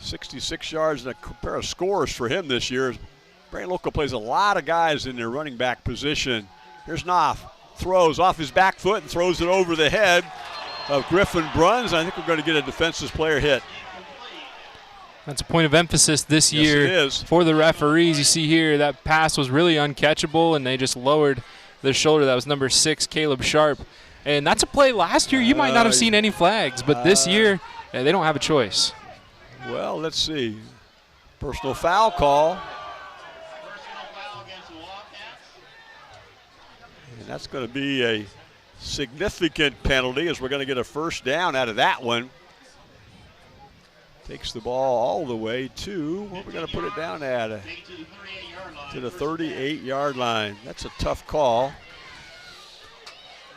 66 yards and a pair of scores for him this year. Marian Local plays a lot of guys in their running back position. Here's Knopf. Throws off his back foot and throws it over the head of Griffin Bruns. I think we're going to get a defensive player hit. That's a point of emphasis this year for the referees. You see here that pass was really uncatchable, and they just lowered their shoulder. That was number 6, Caleb Sharp. And that's a play last year. You might not have seen any flags, but this year they don't have a choice. Well, let's see. Personal foul call. And that's going to be a significant penalty, as we're going to get a first down out of that one. Takes the ball all the way to, what are we going to put it down at? To the 38-yard line. That's a tough call.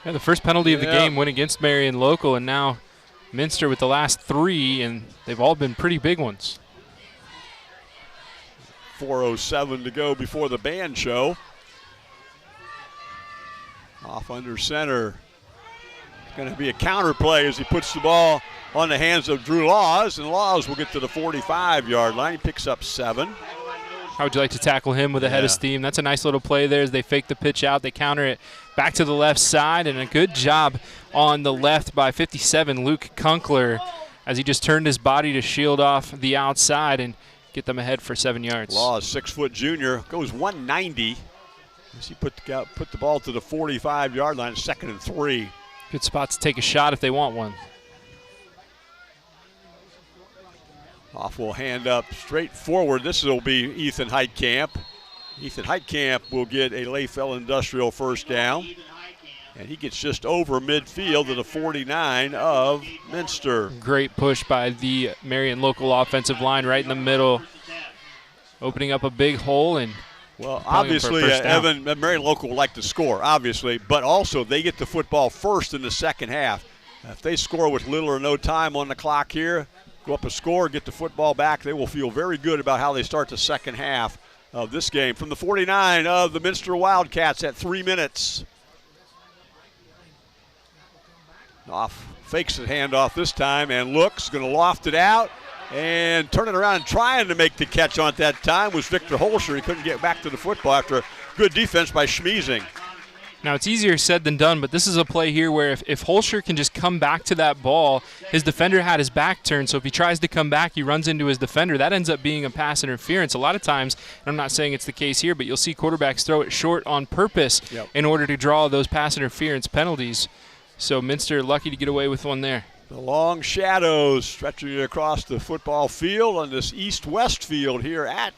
Yeah, the first penalty of the game went against Marian Local, and now Minster with the last 3, and they've all been pretty big ones. 4:07 to go before the band show. Off under center. It's going to be a counter play as he puts the ball on the hands of Drew Laws, and Laws will get to the 45-yard line. He picks up 7. How would you like to tackle him with a head of steam? That's a nice little play there as they fake the pitch out. They counter it back to the left side, and a good job on the left by 57, Luke Kunkler, as he just turned his body to shield off the outside and get them ahead for 7 yards. Laws, 6-foot junior, goes 190 as he put the ball to the 45-yard line, 2nd and 3. Good spot to take a shot if they want one. Off will hand up straight forward. This will be Ethan Heitkamp. Ethan Heitkamp will get a Layfell Industrial first down. And he gets just over midfield to the 49 of Minster. Great push by the Marian Local offensive line right in the middle, opening up a big hole. And well, obviously, Evan, Marian Local would like to score, obviously, but also they get the football first in the second half. If they score with little or no time on the clock here, go up a score, get the football back, they will feel very good about how they start the second half of this game. From the 49 of the Minster Wildcats at 3 minutes. Off fakes the handoff this time and looks, going to loft it out and turn it around and trying to make the catch on it that time was Victor Holscher. He couldn't get back to the football after a good defense by Schmeezing. Now, it's easier said than done, but this is a play here where if Holscher can just come back to that ball, his defender had his back turned, so if he tries to come back, he runs into his defender. That ends up being a pass interference. A lot of times, and I'm not saying it's the case here, but you'll see quarterbacks throw it short on purpose in order to draw those pass interference penalties. So Minster lucky to get away with one there. The long shadows stretching across the football field on this east-west field here at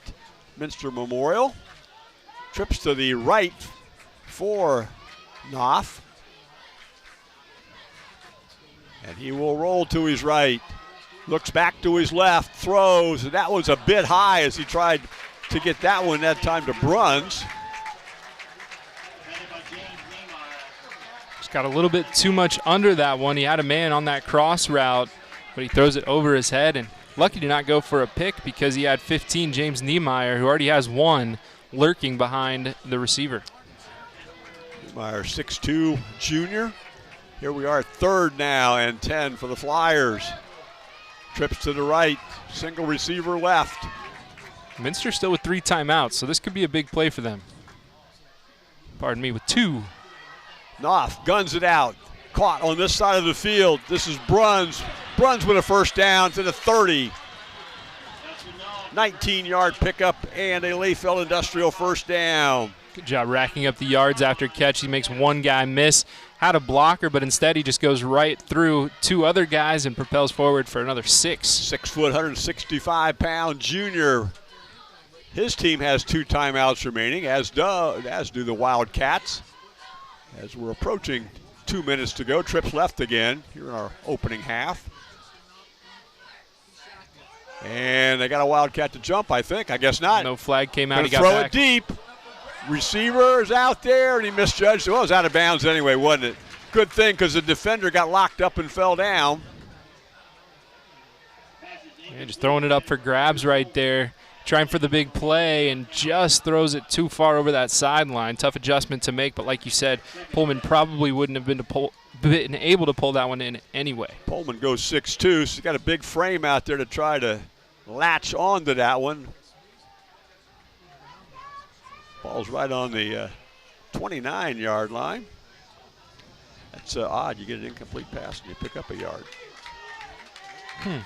Minster Memorial. Trips to the right for Knopf. And he will roll to his right. Looks back to his left, throws, and that was a bit high as he tried to get that one that time to Bruns. Got a little bit too much under that one. He had a man on that cross route, but he throws it over his head, and lucky to not go for a pick because he had 15, James Niemeyer, who already has 1, lurking behind the receiver. Niemeyer, 6'2", junior. Here we are, 3rd now and 10 for the Flyers. Trips to the right, single receiver left. Minster still with 3 timeouts, so this could be a big play for them. Pardon me, with 2. Knopf guns it out. Caught on this side of the field. This is Bruns. Bruns with a first down to the 30. 19-yard pickup and a Layfell Industrial first down. Good job racking up the yards after catch. He makes one guy miss. Had a blocker, but instead he just goes right through 2 other guys and propels forward for another 6. 6-foot, 165-pound junior. His team has 2 timeouts remaining, as do the Wildcats. As we're approaching 2 minutes to go. Trips left again here in our opening half. And they got a Wildcat to jump, I think. I guess not. No flag came out. He got throw back. It deep. Receiver is out there, and he misjudged. Well, it was out of bounds anyway, wasn't it? Good thing, because the defender got locked up and fell down. Yeah, just throwing it up for grabs right there. Trying for the big play and just throws it too far over that sideline. Tough adjustment to make, but like you said, Pullman probably wouldn't have been able to pull that one in anyway. Pullman goes 6'2", so he's got a big frame out there to try to latch onto that one. Ball's right on the 29-yard line. That's odd. You get an incomplete pass and you pick up a yard. I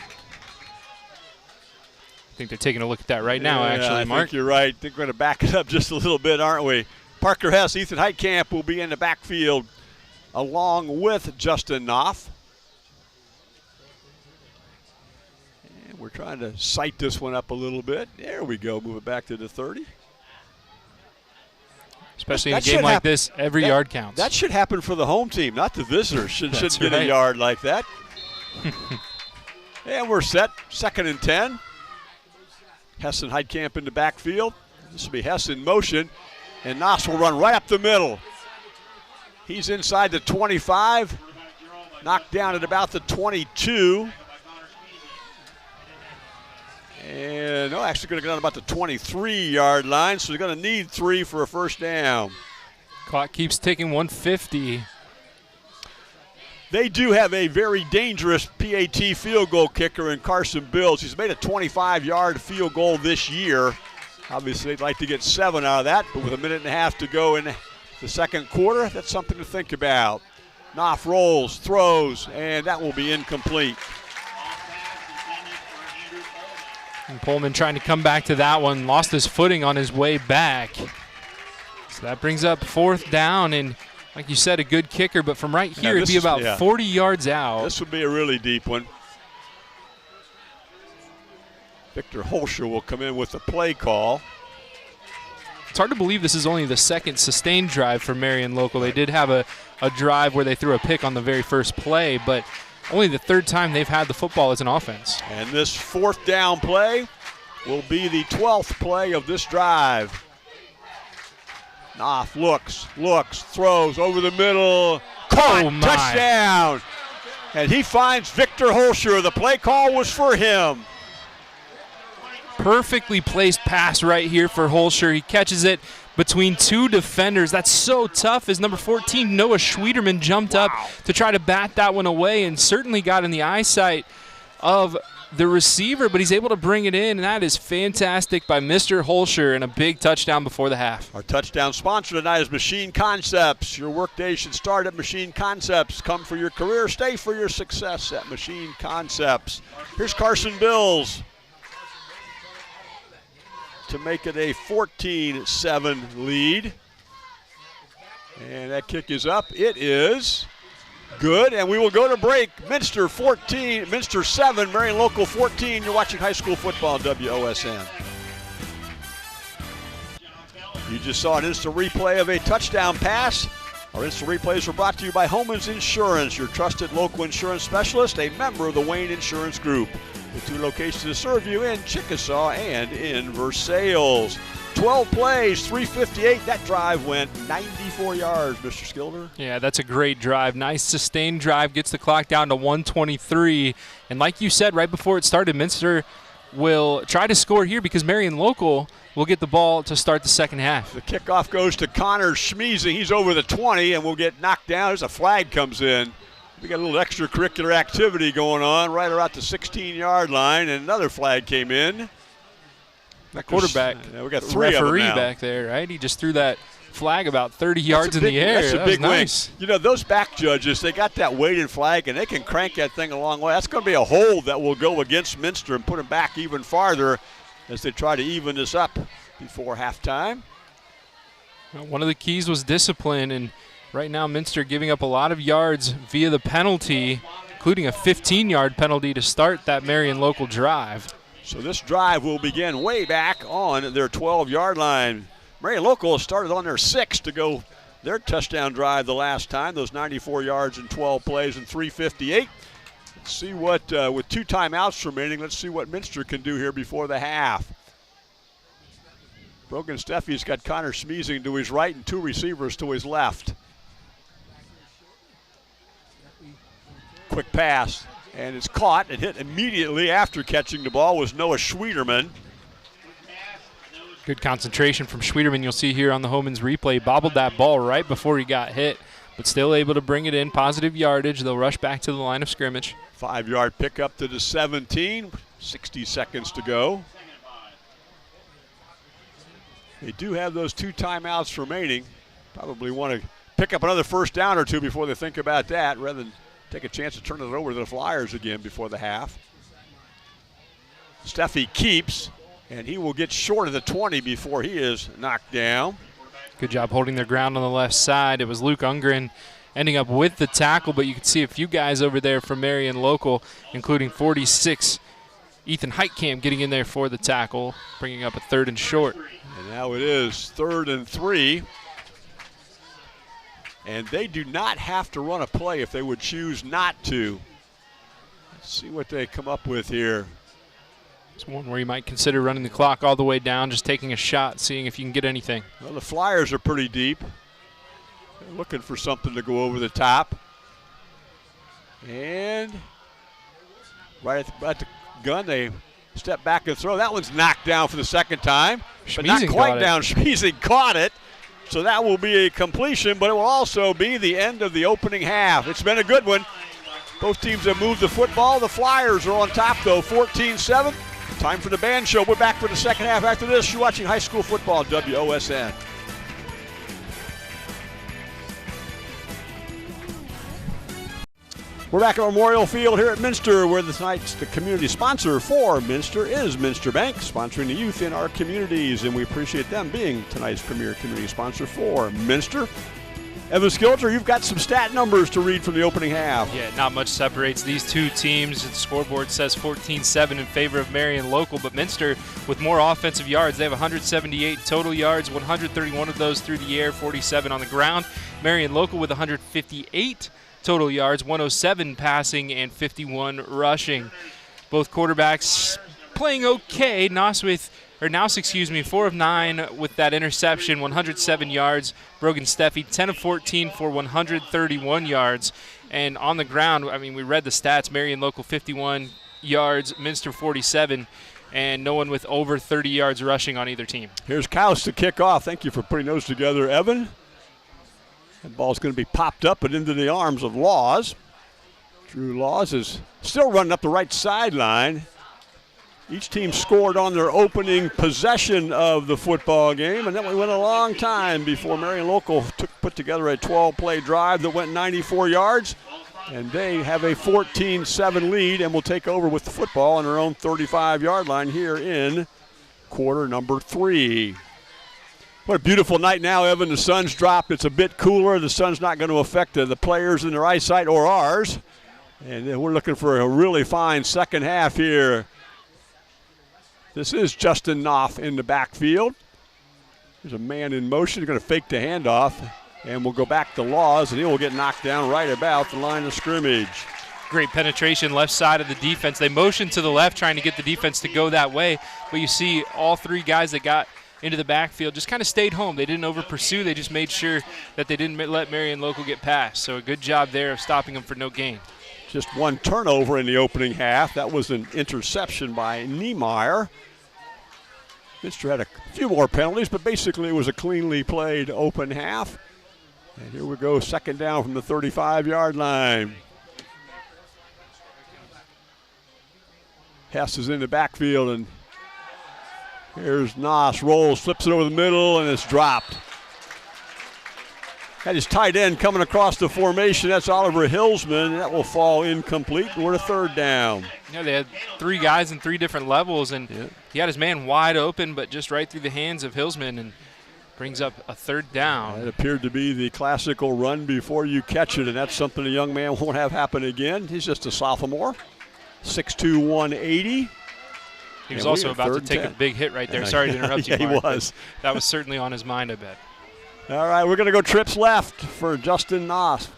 think they're taking a look at that right now, actually, Mark. I think you're right. I think we're going to back it up just a little bit, aren't we? Parker Hess, Ethan Heitkamp will be in the backfield along with Justin Knopf. And we're trying to sight this one up a little bit. There we go. Move it back to the 30. Especially in a game like this, every yard counts. That should happen for the home team, not the visitors. Shouldn't get a yard like that. And we're set. 2nd and 10. Hess and Heitkamp in the backfield. This will be Hess in motion. And Noss will run right up the middle. He's inside the 25. Knocked down at about the 22. And actually going to get on about the 23-yard line, so they're going to need 3 for a first down. Clock keeps ticking, 150. They do have a very dangerous PAT field goal kicker in Carson Bills. He's made a 25-yard field goal this year. Obviously, they'd like to get 7 out of that, but with a minute and a half to go in the second quarter, that's something to think about. Knopf rolls, throws, and that will be incomplete. And Pullman trying to come back to that one, lost his footing on his way back. So that brings up 4th down, and like you said, a good kicker, but from right here, it'd be about 40 yards out. This would be a really deep one. Victor Holscher will come in with the play call. It's hard to believe this is only the 2nd sustained drive for Marian Local. They did have a drive where they threw a pick on the very first play, but only the 3rd time they've had the football as an offense. And this 4th down play will be the 12th play of this drive. Knopf looks, throws over the middle. Caught, touchdown. And he finds Victor Holscher. The play call was for him. Perfectly placed pass right here for Holscher. He catches it between 2 defenders. That's so tough as number 14, Noah Schwederman, jumped up to try to bat that one away and certainly got in the eyesight of the receiver, but he's able to bring it in, and that is fantastic by Mr. Holscher, and a big touchdown before the half. Our touchdown sponsor tonight is Machine Concepts. Your workday should start at Machine Concepts. Come for your career, stay for your success at Machine Concepts. Here's Carson Bills to make it a 14-7 lead. And that kick is up. It is good, and we will go to break. Minster 7, Marian Local 14. You're watching high school football on WOSN. You just saw an instant replay of a touchdown pass. Our instant replays were brought to you by Homeman's Insurance, your trusted local insurance specialist, a member of the Wayne Insurance Group, with 2 locations to serve you in Chickasaw and in Versailles. 12 plays, 358. That drive went 94 yards, Mr. Skilder. Yeah, that's a great drive. Nice sustained drive. Gets the clock down to 1:23. And like you said, right before it started, Minster will try to score here because Marian Local will get the ball to start the second half. The kickoff goes to Connor Schmeezing. He's over the 20 and will get knocked down as a flag comes in. We got a little extracurricular activity going on right around the 16-yard line, and another flag came in. That quarterback, we got 3 of them now. Back there, right? He just threw that flag about 30 yards in the air. That's a big nice. You know, those back judges, they got that weighted flag, and they can crank that thing a long way. That's going to be a hold that will go against Minster and put them back even farther as they try to even this up before halftime. Well, one of the keys was discipline, and right now Minster giving up a lot of yards via the penalty, including a 15-yard penalty to start that Marian Local drive. So this drive will begin way back on their 12-yard line. Marian Local has started on their 6 to go their touchdown drive the last time, those 94 yards in 12 plays and 358. Let's see what, with 2 timeouts remaining, let's see what Minster can do here before the half. Brogan Steffi's got Connor Smeezing to his right and 2 receivers to his left. Quick pass, and it's caught and hit immediately after catching the ball was Noah Schwederman. Good concentration from Schwederman. You'll see here on the Homans replay. Bobbled that ball right before he got hit, but still able to bring it in. Positive yardage. They'll rush back to the line of scrimmage. 5-yard pickup to the 17. 60 seconds to go. They do have those 2 timeouts remaining. Probably want to pick up another first down or 2 before they think about that, rather than take a chance to turn it over to the Flyers again before the half. Steffi keeps. And he will get short of the 20 before he is knocked down. Good job holding their ground on the left side. It was Luke Ungren ending up with the tackle, but you can see a few guys over there from Marian Local, including 46 Ethan Heitkamp getting in there for the tackle, bringing up a 3rd and short. And now it is 3rd and 3. And they do not have to run a play if they would choose not to. Let's see what they come up with here. It's one where you might consider running the clock all the way down, just taking a shot, seeing if you can get anything. Well, the Flyers are pretty deep. They're looking for something to go over the top. And right at the gun, they step back and throw. That one's knocked down for the 2nd time, but not quite down. Schmeezing caught it. So that will be a completion, but it will also be the end of the opening half. It's been a good one. Both teams have moved the football. The Flyers are on top, though, 14-7. Time for the band show. We're back for the second half after this. You're watching high school football, WOSN. We're back at Memorial Field here at Minster, where tonight's the community sponsor for Minster is Minster Bank, sponsoring the youth in our communities, and we appreciate them being tonight's premier community sponsor for Minster. Evan Skilter, you've got some stat numbers to read from the opening half. Yeah, not much separates these 2 teams. The scoreboard says 14-7 in favor of Marian Local, but Minster with more offensive yards. They have 178 total yards, 131 of those through the air, 47 on the ground. Marian Local with 158 total yards, 107 passing and 51 rushing. Both quarterbacks playing okay. Nouse, 4 of 9 with that interception, 107 yards. Brogan Steffi, 10 of 14 for 131 yards. And on the ground, I mean, we read the stats. Marian Local 51 yards, Minster 47, and no one with over 30 yards rushing on either team. Here's Kaus to kick off. Thank you for putting those together, Evan. That ball's going to be popped up and into the arms of Laws. Drew Laws is still running up the right sideline. Each team scored on their opening possession of the football game, and then we went a long time before Marian Local put together a 12-play drive that went 94 yards, and they have a 14-7 lead and will take over with the football on their own 35-yard line here in quarter number 3. What a beautiful night now, Evan. The sun's dropped. It's a bit cooler. The sun's not going to affect the players in their eyesight or ours, and we're looking for a really fine second half here. This is Justin Knopf in the backfield. There's a man in motion. He's going to fake the handoff, and we'll go back to Laws, and he will get knocked down right about the line of scrimmage. Great penetration left side of the defense. They motioned to the left trying to get the defense to go that way, but you see all 3 guys that got into the backfield just kind of stayed home. They didn't over-pursue. They just made sure that they didn't let Marian Local get past. So a good job there of stopping them for no gain. Just 1 turnover in the opening half. That was an interception by Niemeyer. Minster had a few more penalties, but basically it was a cleanly played open half. And here we go, second down from the 35-yard line. Hess is in the backfield, and here's Noss, rolls, flips it over the middle, and it's dropped. Had his tight end coming across the formation. That's Oliver Hillsman. That will fall incomplete. We're a 3rd down. Yeah, they had 3 guys in 3 different levels, and he had his man wide open, but just right through the hands of Hillsman, and brings up a 3rd down. It appeared to be the classical run before you catch it, and that's something a young man won't have happen again. He's just a sophomore, 6'2", 180. He was also about to take a big hit right there. Sorry to interrupt you, Yeah, Mark, he was. That was certainly on his mind, I bet. All right, we're going to go trips left for Justin Noss.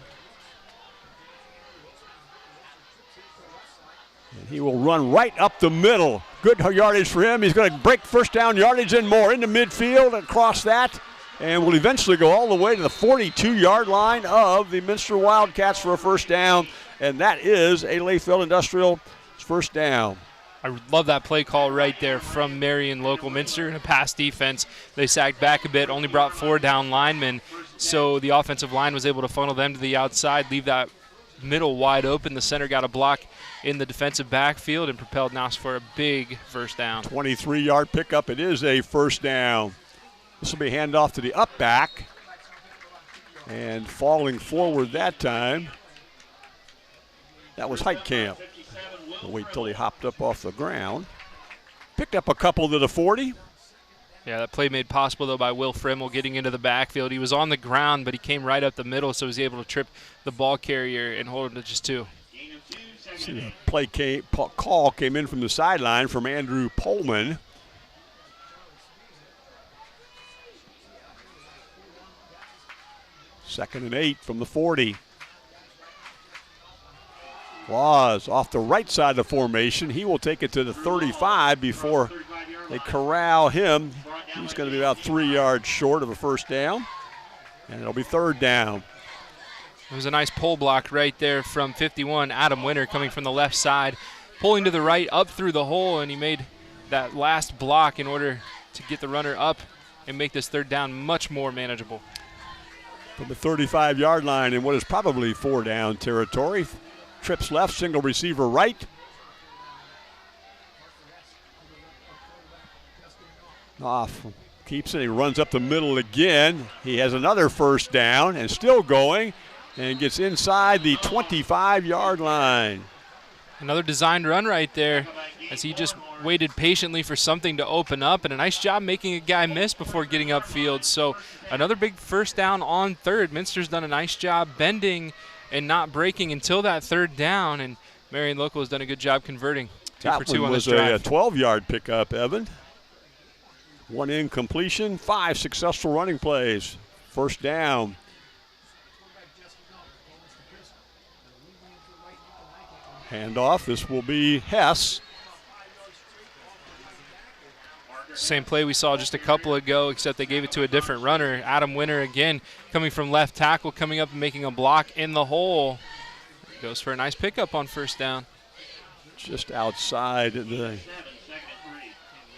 And he will run right up the middle. Good yardage for him. He's going to break first down yardage and more into midfield, across that, and will eventually go all the way to the 42-yard line of the Minster Wildcats for a first down, and that is a Layfield Industrial first down. I love that play call right there from Marian Local. Minster in a pass defense. They sagged back a bit, only brought 4 down linemen, so the offensive line was able to funnel them to the outside, leave that middle wide open. The center got a block in the defensive backfield and propelled Noss for a big first down. 23-yard pickup. It is a first down. This will be handoff to the up back. And falling forward that time, that was Heitkamp. We'll wait till he hopped up off the ground. Picked up a couple to the 40. Yeah, that play made possible, though, by Will Frimmel getting into the backfield. He was on the ground, but he came right up the middle, so he was able to trip the ball carrier and hold him to just 2. See, the call came in from the sideline from Andrew Pullman. Second and 8 from the 40. Laws off the right side of the formation. He will take it to the 35 before they corral him. He's going to be about 3 yards short of a first down, and it'll be third down. It was a nice pull block right there from 51, Adam Winter, coming from the left side, pulling to the right up through the hole, and he made that last block in order to get the runner up and make this third down much more manageable. From the 35-yard line in what is probably 4 down territory. Trips left, single receiver right. Off, keeps it, he runs up the middle again. He has another first down and still going, and gets inside the 25-yard line. Another designed run right there as he just waited patiently for something to open up, and a nice job making a guy miss before getting upfield. So another big first down on third. Minster's done a nice job bending and not breaking until that third down, and Marian Local has done a good job converting. 2 for 2 on this drive. That was a 12-yard pickup, Evan. 1 incompletion, 5 successful running plays. First down. Handoff, this will be Hess. Same play we saw just a couple ago, except they gave it to a different runner. Adam Winter again coming from left tackle, coming up and making a block in the hole. Goes for a nice pickup on first down. Just outside the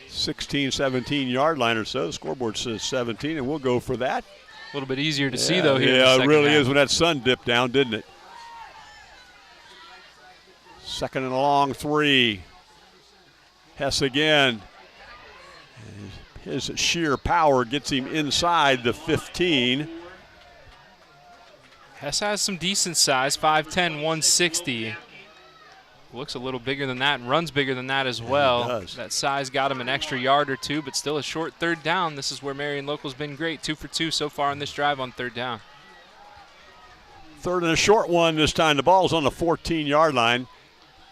16, 17-yard line or so. The scoreboard says 17, and we'll go for that. A little bit easier to see, though, here in the Yeah, second it really half. is when that sun dipped down, didn't it? Second and a long 3. Hess again. His sheer power gets him inside the 15. Hess has some decent size, 5'10", 160. Looks a little bigger than that and runs bigger than that as well. He does. That size got him an extra yard or 2, but still a short third down. This is where Marian Local's been great, 2 for 2 so far on this drive on third down. Third and a short one this time. The ball's on the 14-yard line.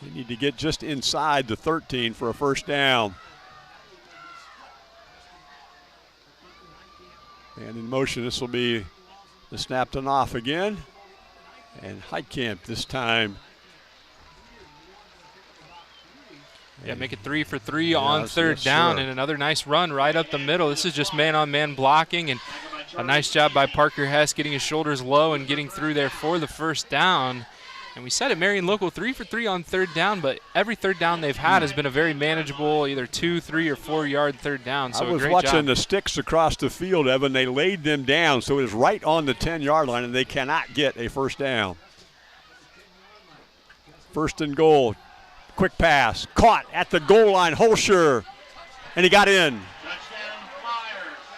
We need to get just inside the 13 for a first down. And in motion, this will be the snap to off again. And Heitkamp this time. Yeah, make it 3 for 3 on third down, and another nice run right up the middle. This is just man-on-man blocking, and a nice job by Parker Hess getting his shoulders low and getting through there for the first down. And we said it, Marian Local 3 for 3 on third down, but every third down they've had has been a very manageable, either 2, 3, or 4-yard third down. So I was watching the sticks across the field, Evan. They laid them down, so it is right on the 10-yard line, and they cannot get a first down. First and goal. Quick pass. Caught at the goal line. Holscher. And he got in.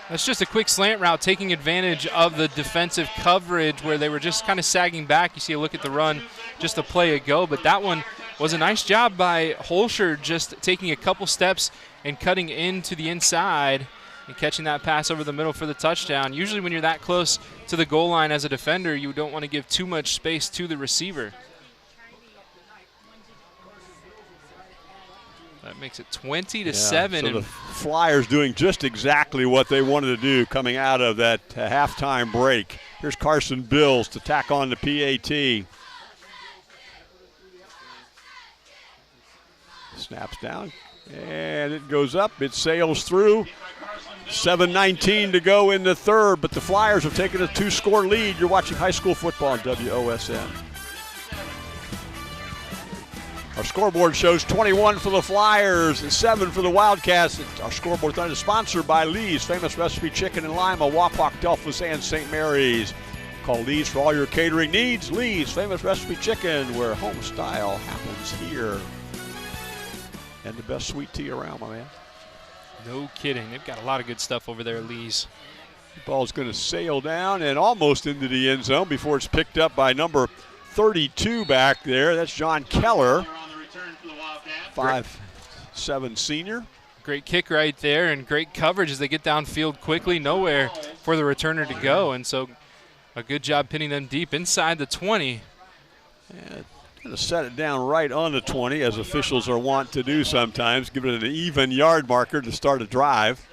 That's just a quick slant route, taking advantage of the defensive coverage where they were just kind of sagging back. You see a look at the run just a play ago, but that one was a nice job by Holscher, just taking a couple steps and cutting into the inside and catching that pass over the middle for the touchdown. Usually when you're that close to the goal line as a defender, you don't want to give too much space to the receiver. That makes it 20-7. So the Flyers doing just exactly what they wanted to do coming out of that halftime break. Here's Carson Bills to tack on the PAT. Snaps down, and it goes up. It sails through. 7:19 to go in the third, but the Flyers have taken a 2-score lead. You're watching high school football on WOSN. Our scoreboard shows 21 for the Flyers and 7 for the Wildcats. Our scoreboard is sponsored by Lee's Famous Recipe Chicken in Lima, Wapak, Delphus, and St. Mary's. Call Lee's for all your catering needs. Lee's Famous Recipe Chicken, where home style happens here. And the best sweet tea around, my man. No kidding. They've got a lot of good stuff over there at Lee's. The ball's going to sail down and almost into the end zone before it's picked up by number 32 back there. That's John Keller, 5'7" senior. Great kick right there and great coverage as they get downfield quickly. Nowhere for the returner to go, and so a good job pinning them deep inside the 20. And going to set it down right on the 20, as officials are wont to do sometimes, give it an even yard marker to start a drive.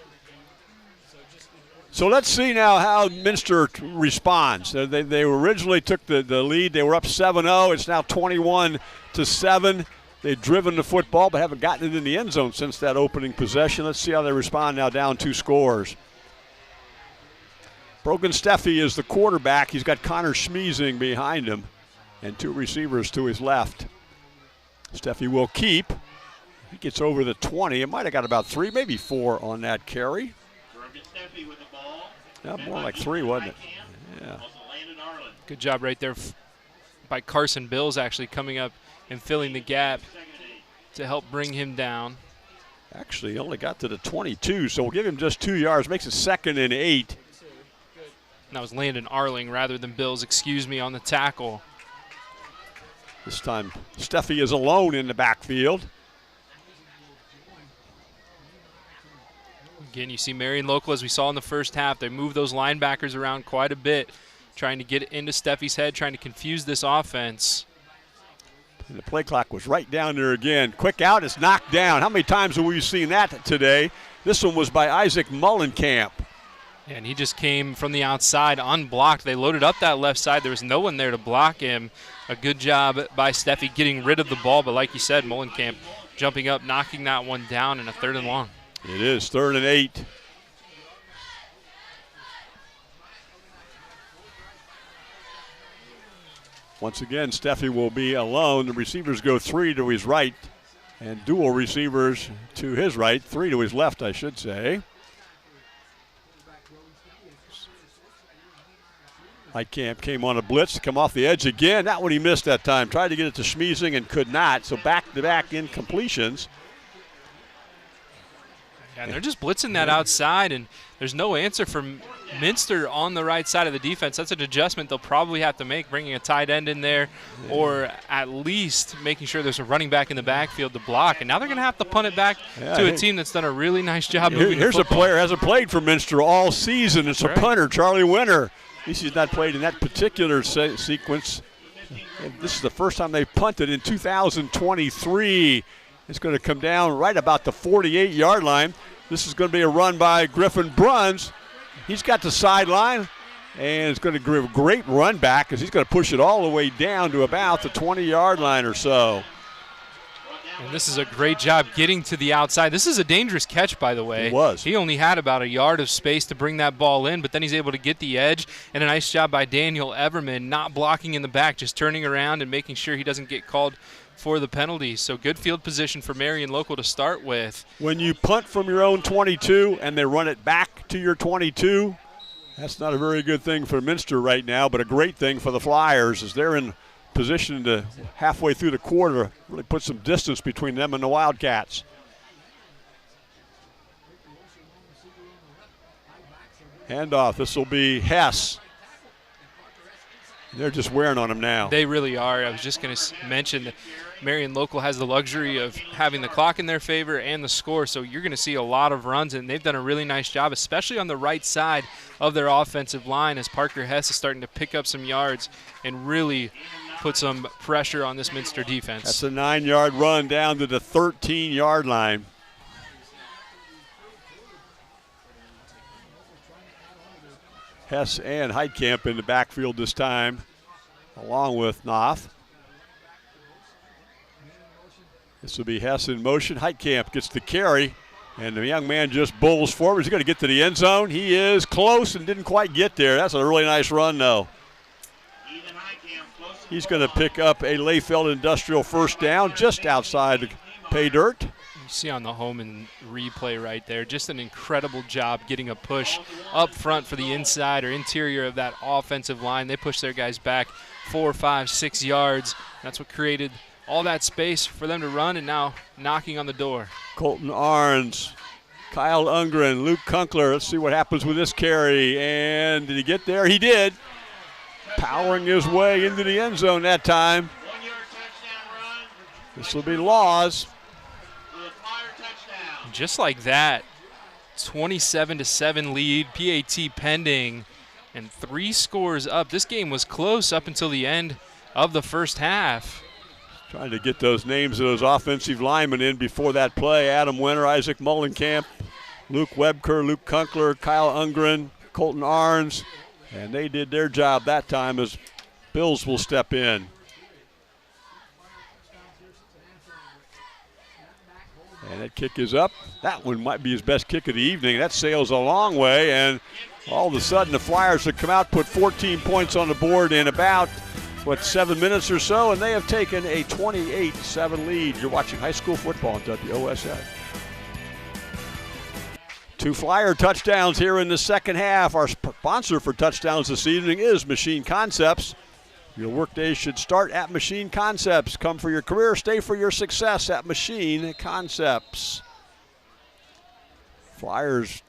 So let's see now how Minster responds. They originally took the lead. They were up 7-0. It's now 21-7. They've driven the football but haven't gotten it in the end zone since that opening possession. Let's see how they respond now, down 2 scores. Brogan Steffi is the quarterback. He's got Connor Schmeezing behind him and 2 receivers to his left. Steffi will keep. He gets over the 20. It might have got about 3, maybe 4 on that carry. Yeah, more like 3, wasn't it? Yeah. Good job right there by Carson Bills, actually coming up and filling the gap to help bring him down. Actually, he only got to the 22, so we'll give him just 2 yards. Makes it 2nd and 8. And that was Landon Arling rather than Bills, excuse me, on the tackle. This time, Steffi is alone in the backfield. Again, you see Marian Local, as we saw in the first half. They move those linebackers around quite a bit, trying to get into Steffi's head, trying to confuse this offense. And the play clock was right down there again. Quick out, it's knocked down. How many times have we seen that today? This one was by Isaac Mullenkamp. And he just came from the outside unblocked. They loaded up that left side. There was no one there to block him. A good job by Steffi getting rid of the ball, but like you said, Mullenkamp jumping up, knocking that one down in a 3rd and long. It is 3rd and 8. Once again, Steffi will be alone. The receivers go 3 to his right, and dual receivers to his right, 3 to his left, I should say. Heitkamp came on a blitz to come off the edge again. That one he missed that time. Tried to get it to Schmeezing and could not. So back-to-back incompletions. Yeah, and they're just blitzing that outside, and there's no answer from Minster on the right side of the defense. That's an adjustment they'll probably have to make, bringing a tight end in there, or at least making sure there's a running back in the backfield to block. And now they're going to have to punt it back to a team that's done a really nice job moving Here's the a player who hasn't played for Minster all season. It's a punter, Charlie Winter. At least he's not played in that particular sequence. And this is the first time they punted in 2023. It's going to come down right about the 48-yard line. This is going to be a run by Griffin Bruns. He's got the sideline, and it's going to give a great run back because he's going to push it all the way down to about the 20-yard line or so. And this is a great job getting to the outside. This is a dangerous catch, by the way. It was. He only had about a yard of space to bring that ball in, but then he's able to get the edge. And a nice job by Daniel Everman, not blocking in the back, just turning around and making sure he doesn't get called for the penalty. So good field position for Marian Local to start with. When you punt from your own 22 and they run it back to your 22, that's not a very good thing for Minster right now, but a great thing for the Flyers as they're in position to halfway through the quarter really put some distance between them and the Wildcats. Handoff. This will be Hess. They're just wearing on him now. They really are. I was just going to mention that Marian Local has the luxury of having the clock in their favor and the score, so you're going to see a lot of runs, and they've done a really nice job, especially on the right side of their offensive line as Parker Hess is starting to pick up some yards and really put some pressure on this Minster defense. That's a 9-yard run down to the 13-yard line. Hess and Heitkamp in the backfield this time, along with Knopf. This will be Hess in motion. Heitkamp gets the carry, and the young man just bowls forward. He's going to get to the end zone. He is close and didn't quite get there. That's a really nice run, though. He's going to pick up a Layfeld Industrial first down just outside the pay dirt. You see on the home and replay right there, just an incredible job getting a push up front for the inside or interior of that offensive line. They push their guys back 4, 5, 6 yards. That's what created all that space for them to run, and now knocking on the door. Colton Arns, Kyle Ungren, Luke Kunkler. Let's see what happens with this carry. And did he get there? He did. Powering his way into the end zone that time. This will be Laws. Just like that, 27-7 lead, PAT pending, and 3 scores up. This game was close up until the end of the first half. Trying to get those names of those offensive linemen in before that play. Adam Winter, Isaac Mullenkamp, Luke Webker, Luke Kunkler, Kyle Ungren, Colton Arns. And they did their job that time as Bills will step in. And that kick is up. That one might be his best kick of the evening. That sails a long way, and all of a sudden the Flyers have come out, put 14 points on the board in about, 7 minutes or so, and they have taken a 28-7 lead. You're watching high school football on WOSN. 2 Flyer touchdowns here in the second half. Our sponsor for touchdowns this evening is Machine Concepts. Your workday should start at Machine Concepts. Come for your career, stay for your success at Machine Concepts. Flyers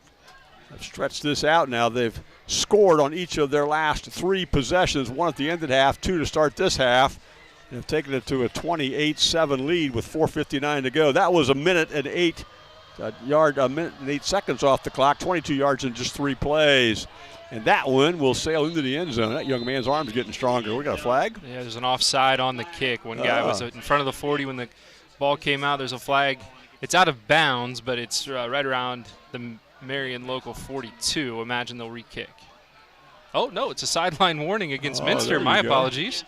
have stretched this out now. They've scored on each of their last 3 possessions, 1 at the end of the half, 2 to start this half. They've taken it to a 28-7 lead with 4:59 to go. That was a minute and 8 seconds off the clock, 22 yards in just 3 plays. And that one will sail into the end zone. That young man's arm's getting stronger. We got a flag? Yeah, there's an offside on the kick. One guy was in front of the 40 when the ball came out. There's a flag. It's out of bounds, but it's right around the Marian Local 42. Imagine they'll re-kick. Oh, no, it's a sideline warning against Minster. My apologies.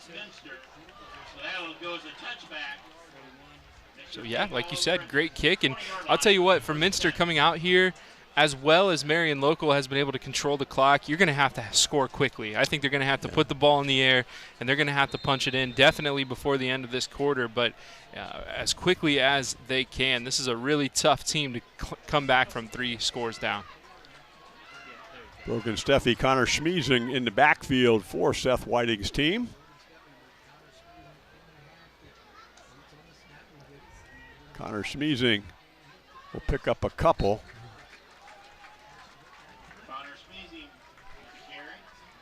So, yeah, like you said, great kick. And I'll tell you what, for Minster coming out here, as well as Marian Local has been able to control the clock, you're going to have to score quickly. I think they're going to have to put the ball in the air, and they're going to have to punch it in definitely before the end of this quarter, but as quickly as they can. This is a really tough team to come back from 3 scores down. Broken Steffi, Connor Schmiesing in the backfield for Seth Whiting's team. Connor Schmiesing will pick up a couple.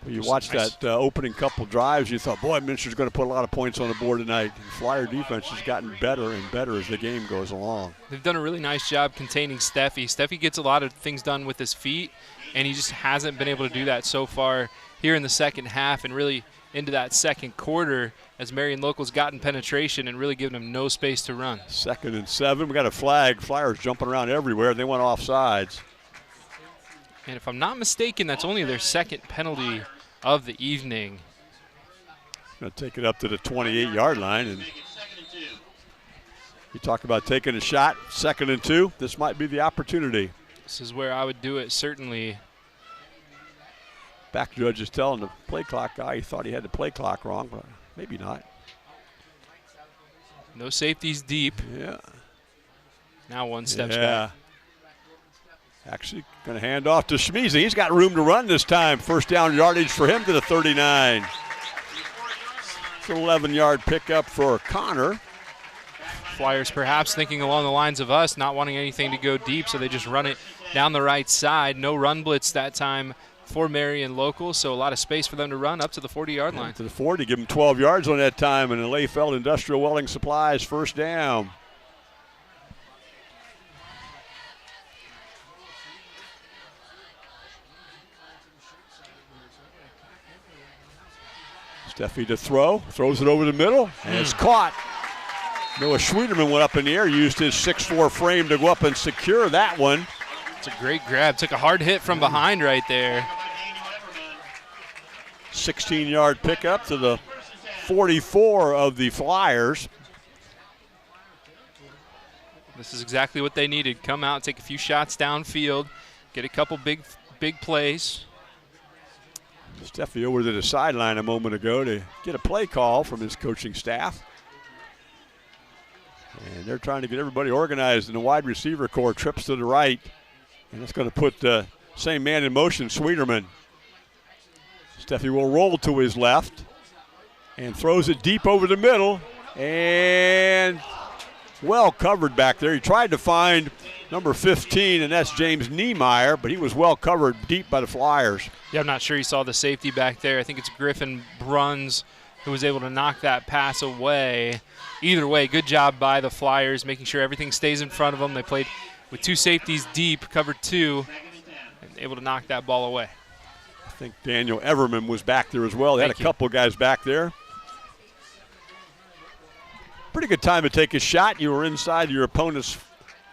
Well, you watched that opening couple drives, you thought, boy, Minster's going to put a lot of points on the board tonight. And Flyer defense has gotten better and better as the game goes along. They've done a really nice job containing Steffi. Steffi gets a lot of things done with his feet, and he just hasn't been able to do that so far here in the second half and really into that second quarter as Marian Local's gotten penetration and really given him no space to run. 2nd and 7. We got a flag. Flyers jumping around everywhere. They went offsides. And if I'm not mistaken, that's only their 2nd penalty of the evening. Going to take it up to the 28-yard line. And you talk about taking a shot, 2nd and 2. This might be the opportunity. This is where I would do it, certainly. Back judge is telling the play clock guy he thought he had the play clock wrong, but maybe not. No safeties deep. Yeah. Now 1 steps back. Actually going to hand off to Schmiesing. He's got room to run this time. First down yardage for him to the 39. It's an 11-yard pickup for Connor. Flyers perhaps thinking along the lines of us, not wanting anything to go deep, so they just run it down the right side. No run blitz that time for Marian Local, so a lot of space for them to run up to the 40-yard line. To the 40, give them 12 yards on that time, and the Layfeld Industrial Welding Supplies first down. Steffi to throw, throws it over the middle, and it's caught. Noah Schwederman went up in the air, used his 6'4" frame to go up and secure that one. It's a great grab. Took a hard hit from behind right there. 16-yard pickup to the 44 of the Flyers. This is exactly what they needed. Come out, take a few shots downfield, get a couple big plays. Steffi over to the sideline a moment ago to get a play call from his coaching staff. And they're trying to get everybody organized in the wide receiver core. Trips to the right. And that's going to put the same man in motion, Schwederman. Steffi will roll to his left and throws it deep over the middle. And well covered back there. He tried to find number 15, and that's James Niemeyer, but he was well covered deep by the Flyers. Yeah, I'm not sure he saw the safety back there. I think it's Griffin Bruns who was able to knock that pass away. Either way, good job by the Flyers, making sure everything stays in front of them. They played with two safeties deep, covered two, and able to knock that ball away. I think Daniel Everman was back there as well. They had a couple guys back there. Pretty good time to take a shot. You were inside your opponent's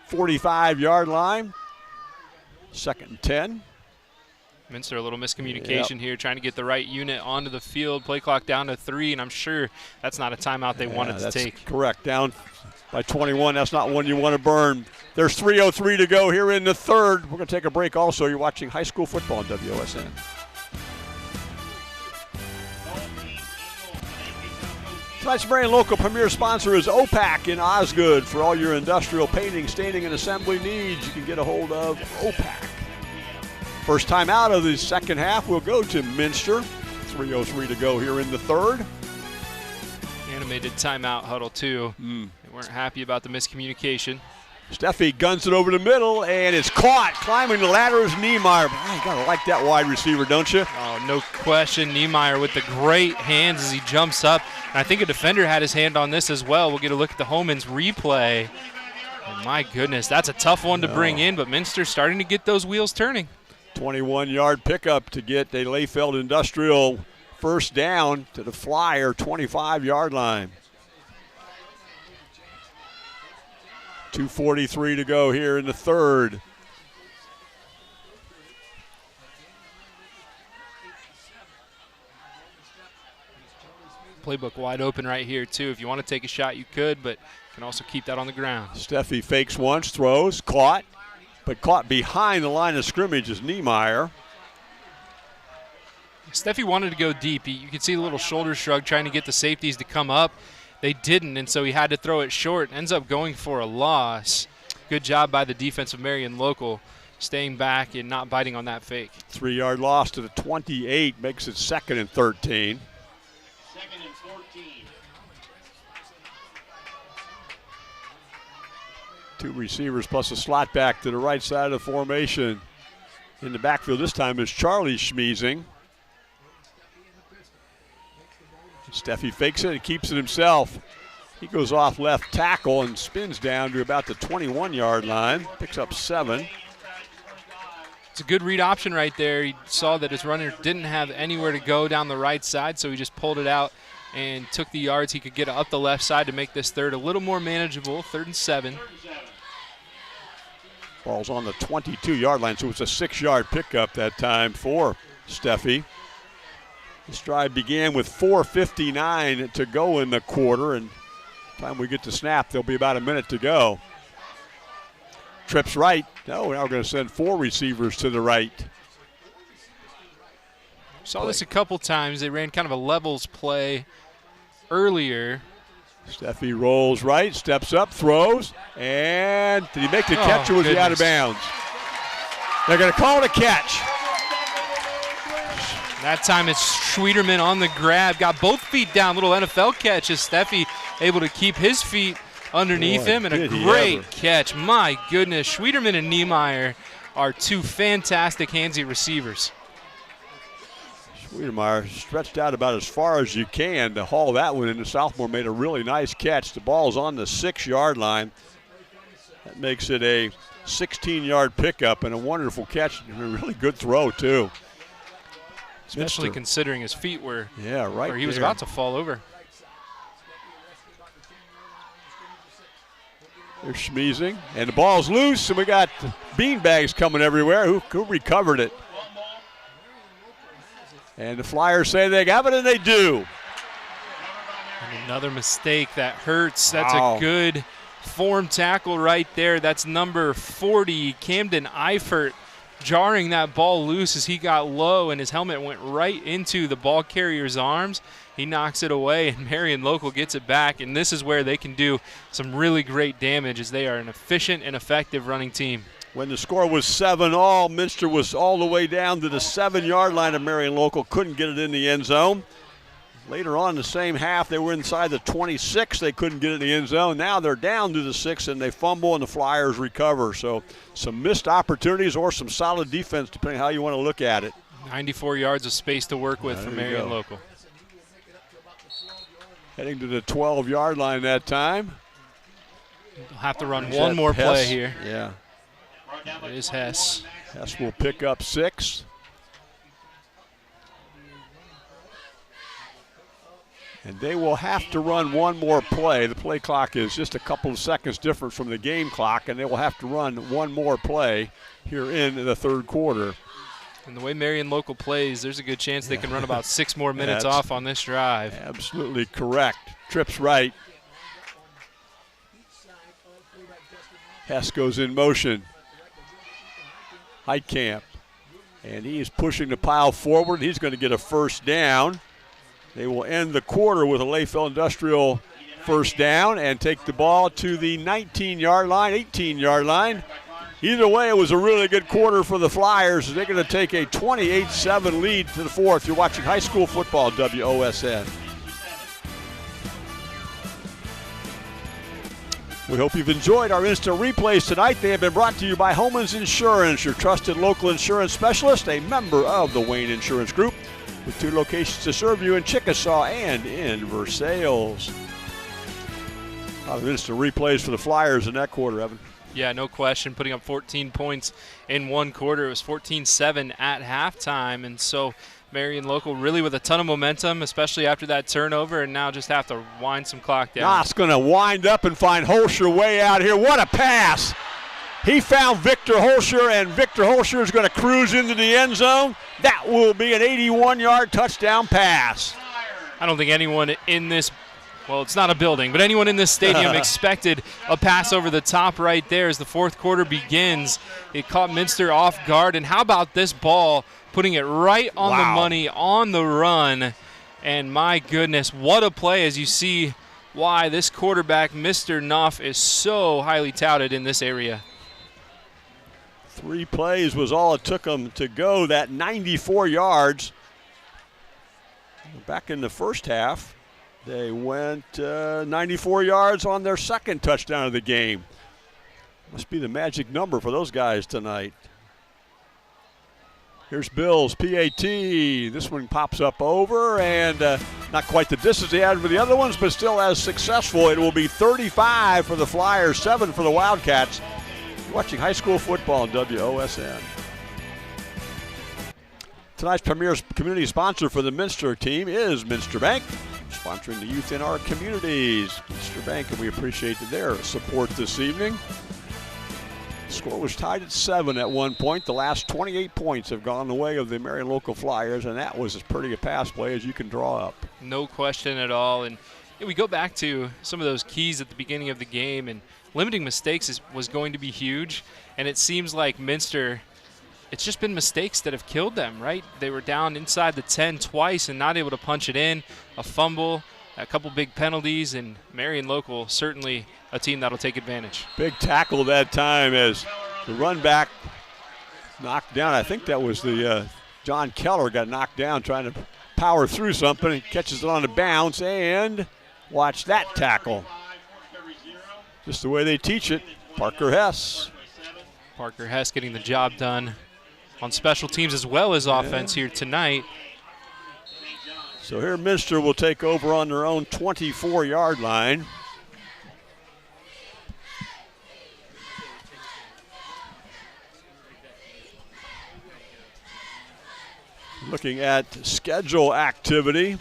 45-yard line. 2nd and 10. Minster, a little miscommunication here, trying to get the right unit onto the field. Play clock down to 3, and I'm sure that's not a timeout they wanted to take. Correct. Down by 21. That's not one you want to burn. There's 3:03 to go here in the third. We're going to take a break also. You're watching high school football on WOSN. Tonight's Marian Local premier sponsor is OPAC in Osgood. For all your industrial painting, staining, and assembly needs, you can get a hold of OPAC. First time out of the second half, we'll go to Minster. 3:03 to go here in the third. Animated timeout huddle, too. They weren't happy about the miscommunication. Steffi guns it over the middle, and it's caught. Climbing the ladder is Niemeyer. You got to like that wide receiver, don't you? Oh, no question. Niemeyer with the great hands as he jumps up. And I think a defender had his hand on this as well. We'll get a look at the Homans replay. And my goodness, that's a tough one to bring in, but Minster's starting to get those wheels turning. 21-yard pickup to get a Layfeld Industrial first down to the Flyer 25-yard line. 2:43 to go here in the third. Playbook wide open right here, too. If you want to take a shot, you could, but you can also keep that on the ground. Steffi fakes once, throws, caught, but caught behind the line of scrimmage is Niemeyer. Steffi wanted to go deep. You could see the little shoulder shrug trying to get the safeties to come up. They didn't, and so he had to throw it short. Ends up going for a loss. Good job by the defense of Marian Local, staying back and not biting on that fake. 3-yard loss to the 28 makes it 2nd and 13. 2nd and 14. Two receivers plus a slot back to the right side of the formation. In the backfield this time is Charlie Schmeezing. Steffi fakes it and keeps it himself. He goes off left tackle and spins down to about the 21-yard line. Picks up 7. It's a good read option right there. He saw that his runner didn't have anywhere to go down the right side, so he just pulled it out and took the yards he could get up the left side to make this third a little more manageable. 3rd and 7. Ball's on the 22-yard line, so it's a 6-yard pickup that time for Steffi. This drive began with 4:59 to go in the quarter, and by the time we get to snap, there'll be about a minute to go. Trips right. No, now we're going to send 4 receivers to the right. Saw this a couple times. They ran kind of a levels play earlier. Steffi rolls right, steps up, throws, and did he make the catch or was he out of bounds? They're going to call it a catch. That time it's Schwederman on the grab. Got both feet down. Little NFL catch as Steffi able to keep his feet underneath him. And a great catch. My goodness. Schwederman and Niemeyer are two fantastic handsy receivers. Schwedermeyer stretched out about as far as you can to haul that one in. The sophomore made a really nice catch. The ball's on the 6-yard line. That makes it a 16-yard pickup and a wonderful catch. And a really good throw, too. especially Minster. considering his feet were right where he was there. about to fall over. They're schmeezing, and the ball's loose, and we got beanbags coming everywhere. Who recovered it? And the Flyers say they have it, and they do. And another mistake that hurts. That's Wow. a good form tackle right there. That's number 40, Camden Eifert, jarring that ball loose as he got low, and his helmet went right into the ball carrier's arms. He knocks it away, and Marian Local gets it back, and this is where they can do some really great damage as they are an efficient and effective running team. When the score was 7-all, Minster was all the way down to the 7-yard line of Marian Local, couldn't get it in the end zone. Later on in the same half, they were inside the 26. They couldn't get it in the end zone. Now they're down to the 6, and they fumble, and the Flyers recover. So some missed opportunities or some solid defense, depending on how you want to look at it. 94 yards of space to work with for Marian Local. Heading to the 12-yard line that time. They'll have to run one more play here. Yeah. It is Hess. Hess will pick up 6. And they will have to run one more play. The play clock is just a couple of seconds different from the game clock, and they will have to run one more play here in the third quarter. And the way Marian Local plays, there's a good chance they can run about 6 more minutes off on this drive. Absolutely correct. Trips right. Hess goes in motion. Heitkamp. And he is pushing the pile forward. He's going to get a first down. They will end the quarter with a Layfield Industrial first down and take the ball to the 19-yard line, 18-yard line. Either way, it was a really good quarter for the Flyers. They're going to take a 28-7 lead to the fourth. You're watching high school football, WOSN. We hope you've enjoyed our instant replays tonight. They have been brought to you by Homelands Insurance, your trusted local insurance specialist, a member of the Wayne Insurance Group, with 2 locations to serve you in Chickasaw and in Versailles. A lot of instant replays for the Flyers in that quarter, Evan. Yeah, no question, putting up 14 points in one quarter. It was 14-7 at halftime, and so Marian Local really with a ton of momentum, especially after that turnover, and now just have to wind some clock down. Knott's going to wind up and find Holscher way out here. What a pass! He found Victor Holscher, and Victor Holscher is going to cruise into the end zone. That will be an 81-yard touchdown pass. I don't think anyone in this, well, it's not a building, but anyone in this stadium expected a pass over the top right there as the fourth quarter begins. It caught Minster off guard, and how about this ball putting it right on the money on the run? And my goodness, what a play as you see why this quarterback, Mr. Nuff, is so highly touted in this area. 3 plays was all it took them to go that 94 yards. Back in the first half, they went 94 yards on their second touchdown of the game. Must be the magic number for those guys tonight. Here's Bill's PAT. This one pops up over, and not quite the distance he had with the other ones, but still as successful. It will be 35 for the Flyers, 7 for the Wildcats. You're watching high school football on WOSN. Tonight's premier community sponsor for the Minster team is Minster Bank, sponsoring the youth in our communities. Minster Bank, and we appreciate their support this evening. The score was tied at 7 at one point. The last 28 points have gone the way of the Marian Local Flyers, and that was as pretty a pass play as you can draw up. No question at all. And we go back to some of those keys at the beginning of the game, and limiting mistakes was going to be huge. And it seems like Minster, it's just been mistakes that have killed them, right? They were down inside the 10 twice and not able to punch it in. A fumble, a couple big penalties, and Marian Local certainly a team that'll take advantage. Big tackle that time as the run back knocked down. I think that was the John Keller got knocked down trying to power through something and catches it on the bounce, and watch that tackle. Just the way they teach it. Parker Hess. Parker Hess getting the job done on special teams as well as offense here tonight. So here Minster will take over on their own 24-yard line. Looking at schedule activity.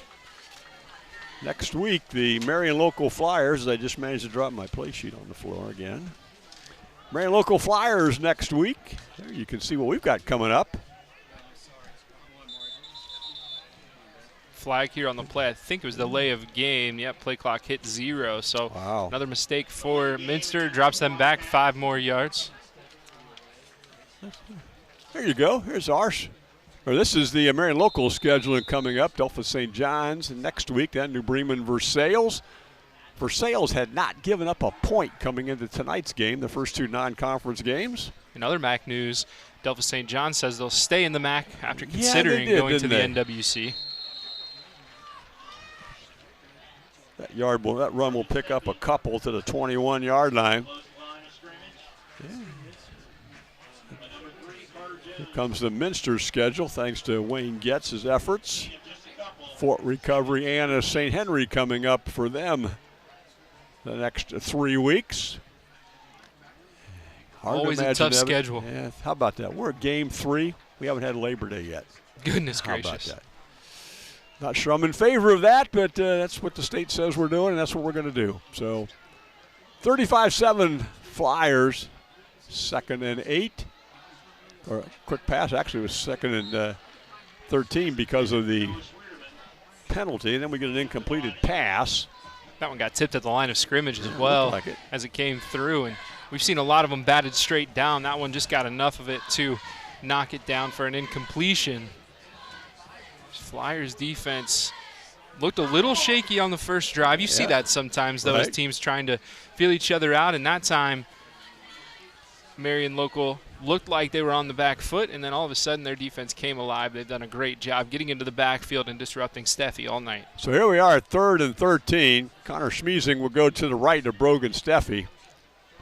Next week, the Marian Local Flyers, I just managed to drop my play sheet on the floor again. Marian Local Flyers next week. There you can see what we've got coming up. Flag here on the play. I think it was delay of game. Yep, play clock hit 0. So another mistake for Minster. Drops them back 5 more yards. There you go. Here's ours. This is the Marian Local scheduling coming up. Delphos St. John's next week. Then New Bremen Versailles. Versailles had not given up a point coming into tonight's game, the first 2 non-conference games. In other MAC news, Delphos St. John says they'll stay in the MAC after considering going to the NWC. That run will pick up a couple to the 21-yard line. Yeah. Here comes the Minster schedule, thanks to Wayne Getz's efforts. Fort Recovery and St. Henry coming up for them the next 3 weeks. Hard Always to a tough Evan. schedule. Yeah, how about that? We're at game 3. We haven't had Labor Day yet. Goodness gracious. gracious. How about that? Not sure I'm in favor of that, but that's what the state says we're doing, and that's what we're going to do. So 35-7 Flyers, 2nd and 8. Or a quick pass, actually, was 2nd and 13 because of the penalty. And then we get an incompleted pass. That one got tipped at the line of scrimmage as well as it came through. And we've seen a lot of them batted straight down. That one just got enough of it to knock it down for an incompletion. Flyers defense looked a little shaky on the first drive. You see that sometimes, though, as teams trying to feel each other out. And that time, Marian Local looked like they were on the back foot, and then all of a sudden their defense came alive. They've done a great job getting into the backfield and disrupting Steffi all night. So here we are at 3rd and 13. Connor Schmiesing will go to the right of Brogan Steffi.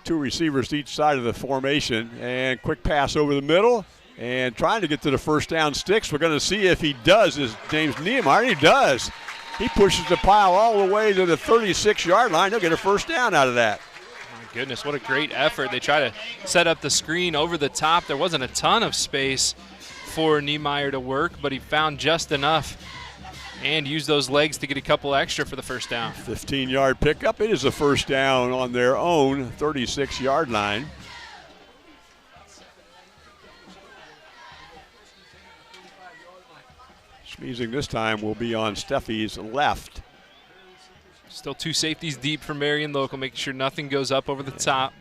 2 receivers to each side of the formation, and quick pass over the middle. And trying to get to the first down sticks. We're going to see if he does, is James Niemeyer. He does. He pushes the pile all the way to the 36-yard line. He'll get a first down out of that. My goodness, what a great effort. They try to set up the screen over the top. There wasn't a ton of space for Niemeyer to work, but he found just enough and used those legs to get a couple extra for the first down. 15-yard pickup. It is a first down on their own 36-yard line. Schmiesing this time will be on Steffi's left. Still 2 safeties deep for Marian Local, making sure nothing goes up over the top.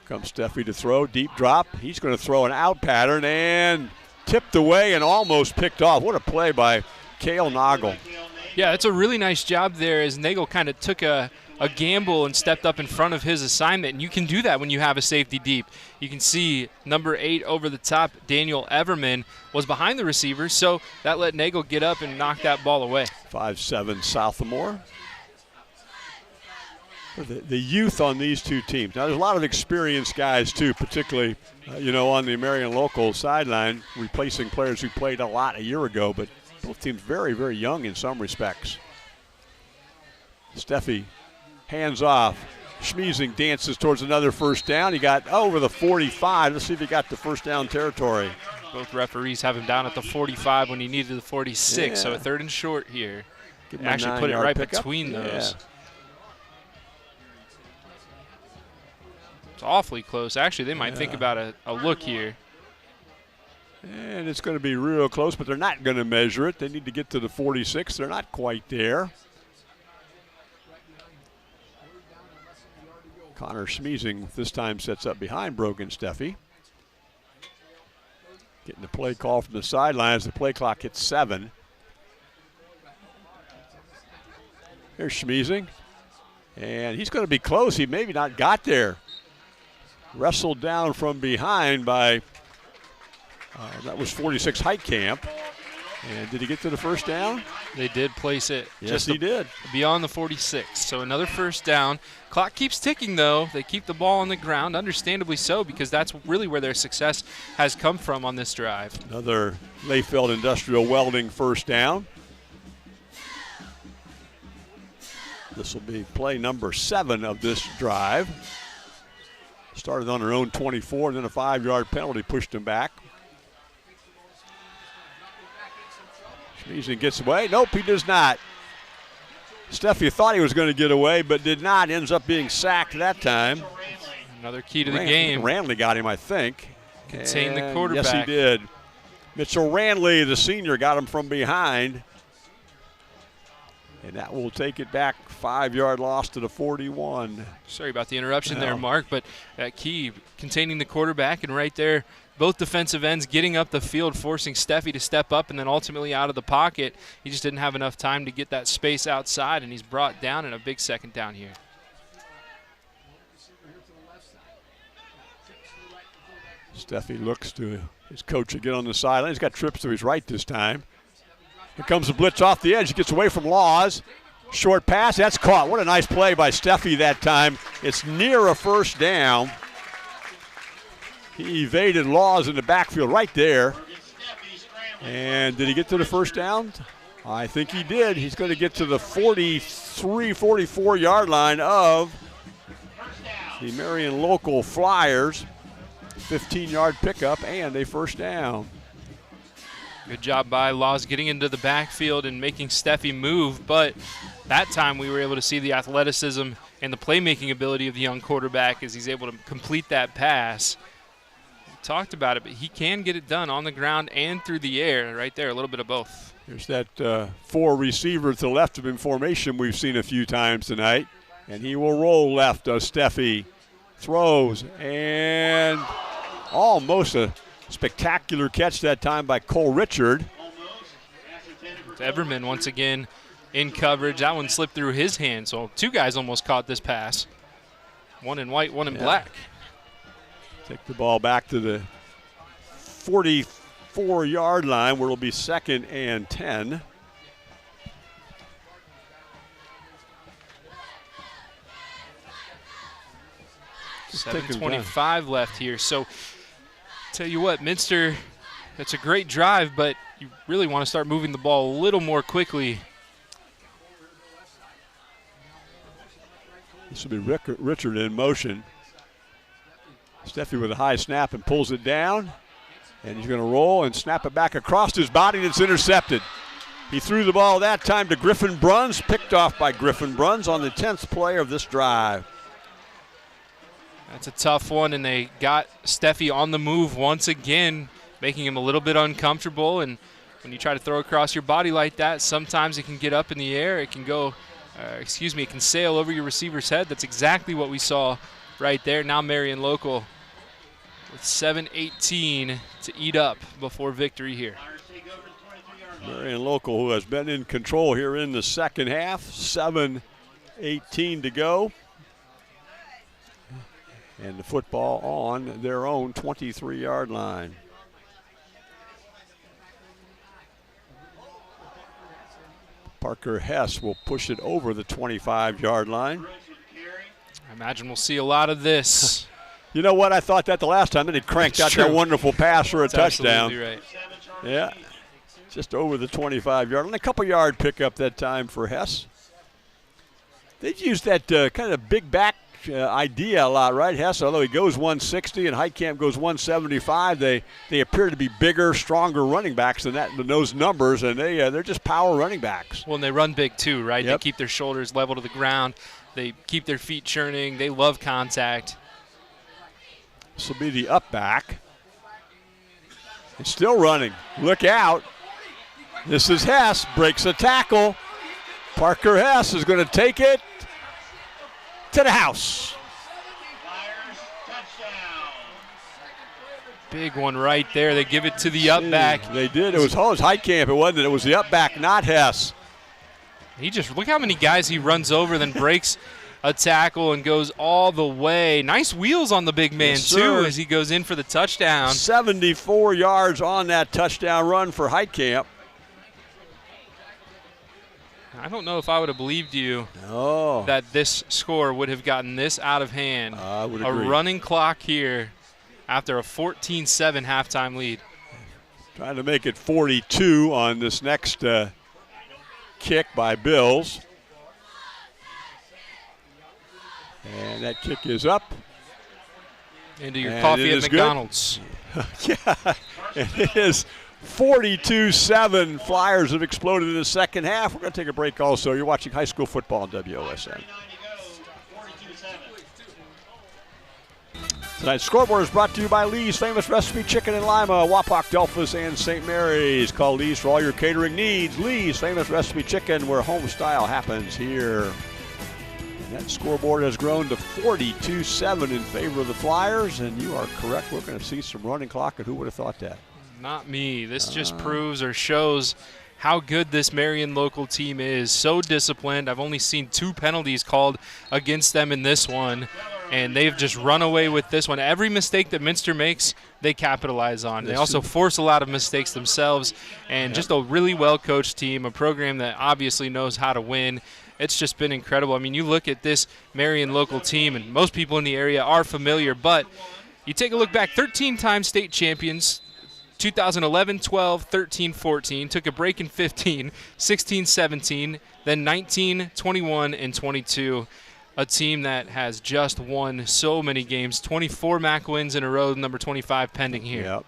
Comes Steffi to throw, deep drop. He's going to throw an out pattern and tipped away and almost picked off. What a play by Cale Nagel. Yeah, it's a really nice job there as Nagel kind of took a gamble and stepped up in front of his assignment. And you can do that when you have a safety deep. You can see number 8 over the top, Daniel Everman, was behind the receiver, so that let Nagel get up and knock that ball away. 5'7" sophomore. The youth on these 2 teams. Now, there's a lot of experienced guys, too, particularly, on the Marian Local sideline, replacing players who played a lot a year ago, but both teams very, very young in some respects. Steffi hands off. Schmiesing dances towards another first down. He got over the 45. Let's see if he got the first down territory. Both referees have him down at the 45 when he needed the 46, so a 3rd and short here. Actually put it right between those. It's awfully close. Actually, they might think about a look here. And it's going to be real close, but they're not going to measure it. They need to get to the 46. They're not quite there. Connor Schmiesing this time sets up behind Brogan Steffi. Getting the play call from the sideline as the play clock hits 7. Here's Schmiesing. And he's going to be close. He maybe not got there. Wrestled down from behind by, that was 46 Heitkamp. And did he get to the first down? They did place it. Yes, he did. Beyond the 46. So another first down. Clock keeps ticking, though. They keep the ball on the ground, understandably so, because that's really where their success has come from on this drive. Another Layfield Industrial Welding first down. This will be play number 7 of this drive. Started on their own 24, and then a 5-yard penalty pushed him back. Schmeezing gets away. Nope, he does not. Steffi thought he was going to get away, but did not. Ends up being sacked that time. Another key to the game. Ranley got him, I think. Contain the quarterback. Yes, he did. Mitchell Ranley, the senior, got him from behind. And that will take it back. 5-yard loss to the 41. Sorry about the interruption there, Mark, but key, containing the quarterback, and right there, both defensive ends getting up the field, forcing Steffi to step up and then ultimately out of the pocket. He just didn't have enough time to get that space outside, and he's brought down in a big second down here. Steffi looks to his coach again on the sideline. He's got trips to his right this time. Here comes the blitz off the edge. He gets away from Laws. Short pass, that's caught. What a nice play by Steffi that time. It's near a first down. He evaded Laws in the backfield right there. And did he get to the first down? I think he did. He's going to get to the 43, 44-yard line of the Marian Local Flyers. 15-yard pickup and a first down. Good job by Laws getting into the backfield and making Steffi move, but that time we were able to see the athleticism and the playmaking ability of the young quarterback as he's able to complete that pass. We talked about it, but he can get it done on the ground and through the air right there, a little bit of both. There's that 4 receiver to the left of him formation we've seen a few times tonight, and he will roll left of Steffi. Throws, and almost a spectacular catch that time by Cole Richard. Everman once again in coverage. That one slipped through his hand, so 2 guys almost caught this pass. One in white, one in black. Take the ball back to the 44-yard line where it'll be 2nd and 10. $7:25 left here. So, tell you what, Minster, that's a great drive, but you really want to start moving the ball a little more quickly. This will be Richard in motion. Steffi with a high snap and pulls it down. And he's going to roll and snap it back across his body, and it's intercepted. He threw the ball that time to Griffin Bruns, picked off by Griffin Bruns on the 10th play of this drive. That's a tough one, and they got Steffi on the move once again, making him a little bit uncomfortable. And when you try to throw across your body like that, sometimes it can get up in the air. It can go, it can sail over your receiver's head. That's exactly what we saw right there. Now Marian Local with 7:18 to eat up before victory here. Marian Local, who has been in control here in the second half, 7:18 to go. And the football on their own 23-yard line. Parker Hess will push it over the 25-yard line. I imagine we'll see a lot of this. You know what? I thought that the last time. Then he cranked out that wonderful pass for a touchdown. Absolutely right. Yeah, just over the 25-yard line. A couple-yard pickup that time for Hess. They've used that kind of big back idea a lot, right, Hess? Although he goes 160 and Heitkamp goes 175, they appear to be bigger, stronger running backs than those numbers, and they're just power running backs. Well, and they run big too, right? Yep. They keep their shoulders level to the ground. They keep their feet churning. They love contact. This will be the up back. It's still running. Look out. This is Hess. Breaks a tackle. Parker Hess is going to take it to the house. Big one right there. They give it to the up back. They did. It was Heitkamp. It wasn't. It was the up back, not Hess. He just, look how many guys he runs over, then breaks a tackle and goes all the way. Nice wheels on the big man, yes, too, as he goes in for the touchdown. 74 yards on that touchdown run for Heitkamp. I don't know if I would have believed you Oh. that this score would have gotten this out of hand. I would agree. agree. A running clock here after a 14-7 halftime lead. Trying to make it 42 on this next kick by Bills. And that kick is up. Into your And coffee it at is good. McDonald's. Yeah, it is 42-7. Flyers have exploded in the second half. We're going to take a break also. You're watching high school football on WOSN. 42-7. Tonight's scoreboard is brought to you by Lee's Famous Recipe Chicken in Lima, Wapak, Delphus, and St. Mary's. Call Lee's for all your catering needs. Lee's Famous Recipe Chicken, where home style happens here. That scoreboard has grown to 42-7 in favor of the Flyers, and you are correct. We're going to see some running clock, and who would have thought that? Not me. This just proves or shows how good this Marian Local team is. So disciplined. I've only seen 2 penalties called against them in this one, and they've just run away with this one. Every mistake that Minster makes, they capitalize on. They also force a lot of mistakes themselves, and just a really well-coached team, a program that obviously knows how to win. It's just been incredible. I mean, you look at this Marian Local team, and most people in the area are familiar, but you take a look back, 13-time state champions, 2011, 12, 13, 14, took a break in 15, 16, 17, then 19, 21, and 22. A team that has just won so many games, 24 MAC wins in a row, number 25 pending here. Yep.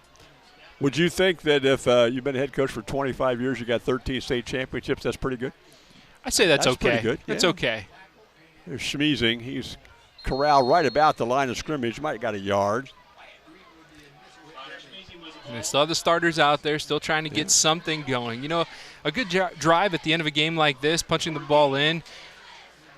Would you think that if you've been a head coach for 25 years, you got 13 state championships, that's pretty good? I'd say that's okay. Pretty good. That's okay. There's Schmeezing. He's corralled right about the line of scrimmage. Might have got a yard. And they still have the starters out there, still trying to get something going. You know, a good drive at the end of a game like this, punching the ball in,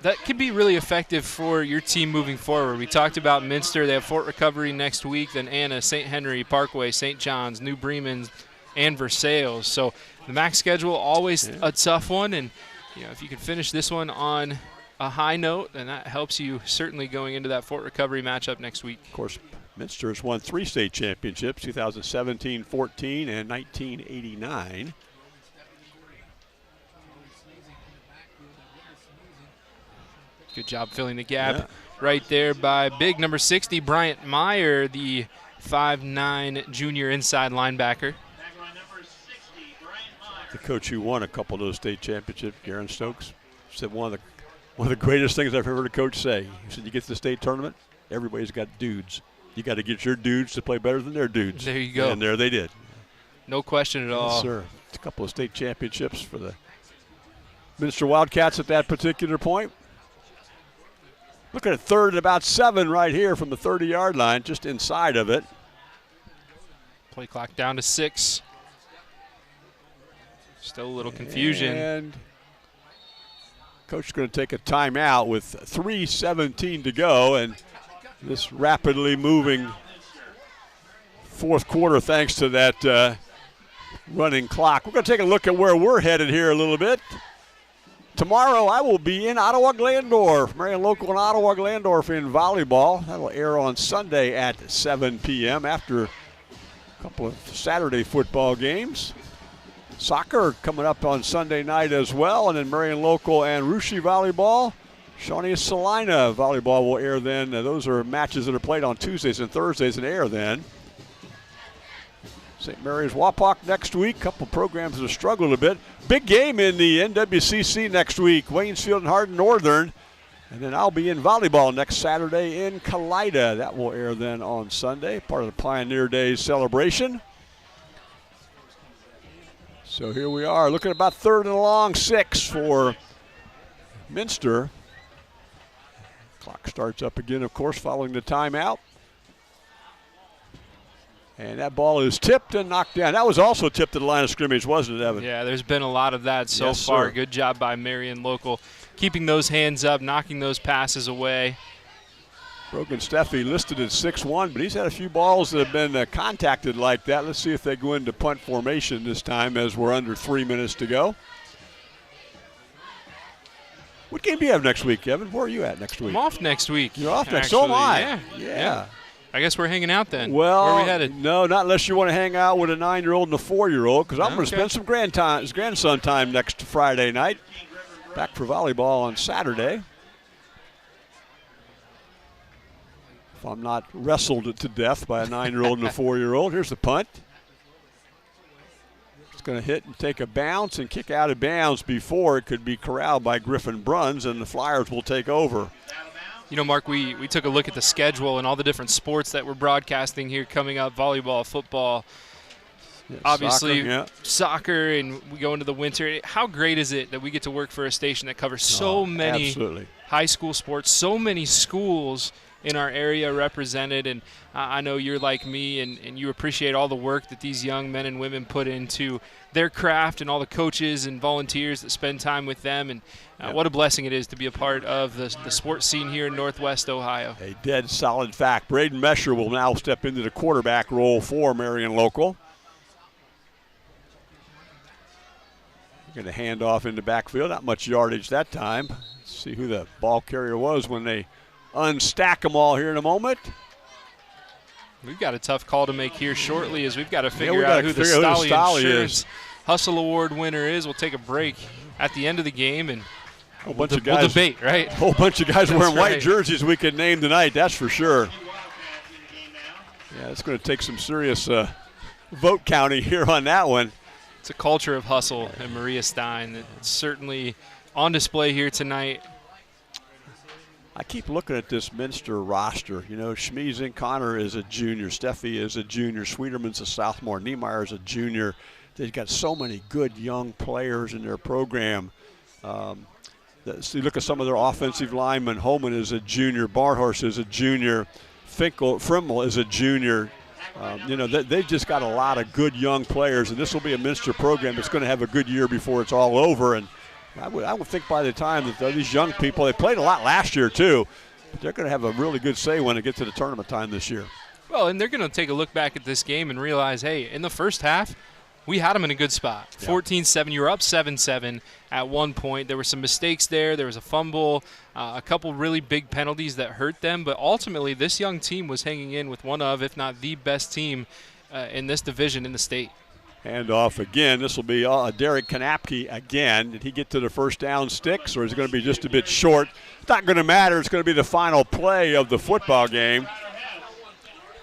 that could be really effective for your team moving forward. We talked about Minster. They have Fort Recovery next week, then Anna, St. Henry, Parkway, St. John's, New Bremen, and Versailles. So the MAC schedule, always a tough one, and you know, if you can finish this one on a high note, then that helps you certainly going into that Fort Recovery matchup next week. Of course, Minster has won 3 state championships, 2017, 14, and 1989. Good job filling the gap right there by big number 60, Bryant Meyer, the 5'9" junior inside linebacker. The coach who won a couple of those state championships, Garen Stokes, said one of the greatest things I've ever heard a coach say. He said, you get to the state tournament, everybody's got dudes. You got to get your dudes to play better than their dudes. There you go. And there they did. No question at all. Yes, sir. A couple of state championships for the Minster Wildcats at that particular point. Looking at 3rd and about 7 right here from the 30-yard line, just inside of it. Play clock down to 6. Still a little confusion. And coach is going to take a timeout with 3:17 to go, and this rapidly moving fourth quarter thanks to that running clock. We're going to take a look at where we're headed here a little bit. Tomorrow I will be in Ottawa-Glandorf, Marian Local in Ottawa-Glandorf in volleyball. That'll air on Sunday at 7 p.m. after a couple of Saturday football games. Soccer coming up on Sunday night as well, and then Marian Local and Rushi volleyball. Shawnee Salina volleyball will air then. Those are matches that are played on Tuesdays and Thursdays and air then. St. Mary's Wapak next week. Couple programs that have struggled a bit. Big game in the NWCC next week. Waynesfield and Hardin Northern. And then I'll be in volleyball next Saturday in Kalida. That will air then on Sunday, part of the Pioneer Days celebration. So here we are, looking at about 3rd and long 6 for Minster. Clock starts up again, of course, following the timeout. And that ball is tipped and knocked down. That was also tipped to the line of scrimmage, wasn't it, Evan? Yeah, there's been a lot of that so Yes, far. sir. Good job by Marian Local, keeping those hands up, knocking those passes away. Brogan Steffi listed at 6'1", but he's had a few balls that have been contacted like that. Let's see if they go into punt formation this time as we're under 3 minutes to go. What game do you have next week, Evan? Where are you at next week? I'm off next week. You're off next. So am I. Yeah. Yeah. I guess we're hanging out then. Well, where are we headed? No, not unless you want to hang out with a 9-year-old and a 4-year-old, because I'm going to spend some grandson time next Friday night. Back for volleyball on Saturday. If I'm not wrestled to death by a 9-year-old and a 4-year-old. Here's the punt. It's going to hit and take a bounce and kick out of bounds before it could be corralled by Griffin Bruns, and the Flyers will take over. You know, Mark, we took a look at the schedule and all the different sports that we're broadcasting here coming up, volleyball, football, obviously soccer, and we go into the winter. How great is it that we get to work for a station that covers so many high school sports, so many schools in our area represented, and I know you're like me and you appreciate all the work that these young men and women put into their craft and all the coaches and volunteers that spend time with them, and what a blessing it is to be a part of the sports scene here in Northwest Ohio. A dead solid fact. Braden Mesher will now step into the quarterback role for Marian Local. Going to hand off into backfield. Not much yardage that time. Let's see who the ball carrier was when they unstack them all here in a moment. We've got a tough call to make here shortly as we've got to figure out who the Stolly Insurance Hustle Award winner is. We'll take a break at the end of the game and we'll debate, right? A whole bunch of guys wearing white jerseys we could name tonight, that's for sure. Yeah, it's going to take some serious vote counting here on that one. It's a culture of hustle in Maria Stein that's certainly on display here tonight. I keep looking at this Minster roster. You know, Schmeezing Connor is a junior. Steffi is a junior. Sweeterman's a sophomore. Niemeyer is a junior. They've got so many good young players in their program. So you look at some of their offensive linemen. Holman is a junior. Barhorse is a junior. Frimmel is a junior. You know, they've just got a lot of good young players, and this will be a Minster program that's going to have a good year before it's all over. And I would think by the time that these young people, they played a lot last year too, but they're going to have a really good say when they get to the tournament time this year. Well, and they're going to take a look back at this game and realize, hey, in the first half, we had them in a good spot. 14-7, you were up 7-7 at one point. There were some mistakes there. There was a fumble, a couple really big penalties that hurt them. But ultimately, this young team was hanging in with one of, if not the best team in this division in the state. Hand off again. This will be Derek Kanapke again. Did he get to the first down sticks, or is it going to be just a bit short? It's not going to matter. It's going to be the final play of the football game.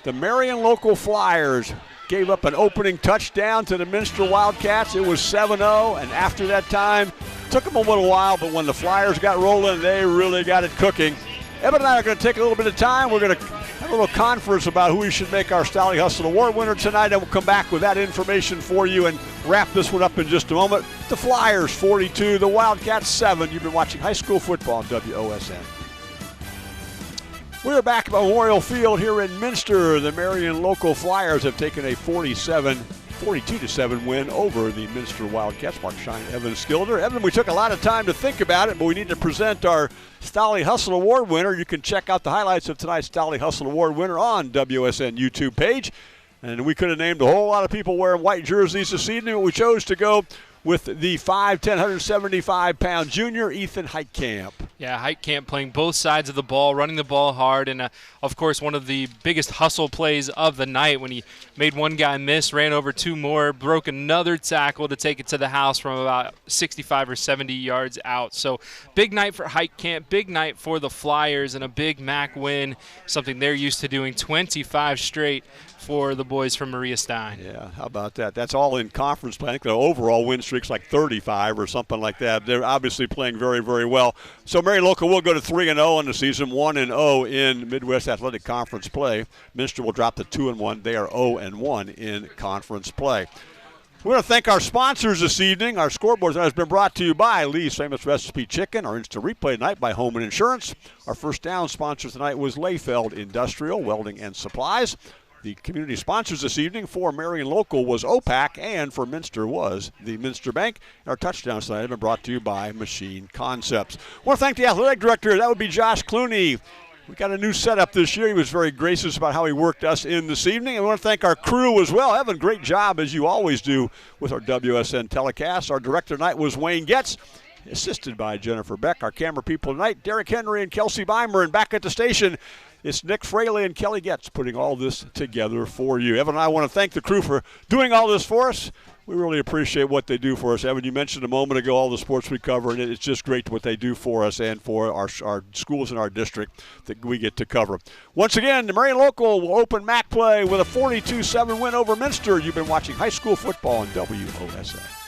The Marian Local Flyers gave up an opening touchdown to the Minster Wildcats. It was 7-0, and after that time, took them a little while, but when the Flyers got rolling, they really got it cooking. Evan and I are going to take a little bit of time. We're going to have a little conference about who we should make our Stolly Hustle Award winner tonight, and we'll come back with that information for you and wrap this one up in just a moment. The Flyers 42, the Wildcats 7. You've been watching high school football on WOSN. We're back at Memorial Field here in Minster. The Marian Local Flyers have taken a 42-7 win over the Minster Wildcats. Mark Shine, Evan Skilder. Evan, we took a lot of time to think about it, but we need to present our Stolly Hustle Award winner. You can check out the highlights of tonight's Stolly Hustle Award winner on WSN YouTube page. And we could have named a whole lot of people wearing white jerseys this evening, but we chose to go with the 5'10", 175-pound junior, Ethan Heitkamp. Yeah, Heitkamp playing both sides of the ball, running the ball hard, and, of course, one of the biggest hustle plays of the night when he made one guy miss, ran over two more, broke another tackle to take it to the house from about 65 or 70 yards out. So big night for Heitkamp, big night for the Flyers, and a big MAC win, something they're used to doing 25 straight for the boys from Maria Stein. Yeah, how about that? That's all in conference play. I think the overall win streak's like 35 or something like that. They're obviously playing very, very well. So Marian Local will go to 3-0 in the season, 1-0 in Midwest Athletic Conference play. Minster will drop to 2-1. They are 0-1 in conference play. We want to thank our sponsors this evening. Our scoreboard has been brought to you by Lee's Famous Recipe Chicken. Our instant replay tonight by Home and Insurance. Our first down sponsor tonight was Layfeld Industrial Welding and Supplies. The community sponsors this evening for Marian Local was OPAC, and for Minster was the Minster Bank. And our touchdowns tonight have been brought to you by Machine Concepts. I want to thank the athletic director. That would be Josh Clooney. We got a new setup this year. He was very gracious about how he worked us in this evening. And we want to thank our crew as well. Evan, great job, as you always do, with our WSN telecast. Our director tonight was Wayne Getz, assisted by Jennifer Beck. Our camera people tonight, Derek Henry and Kelsey Beimer. And back at the station, it's Nick Fraley and Kelly Getz putting all this together for you. Evan and I want to thank the crew for doing all this for us. We really appreciate what they do for us. Evan, you mentioned a moment ago all the sports we cover, and it's just great what they do for us and for our schools in our district that we get to cover. Once again, the Marian Local will open MAC play with a 42-7 win over Minster. You've been watching high school football on WOSN.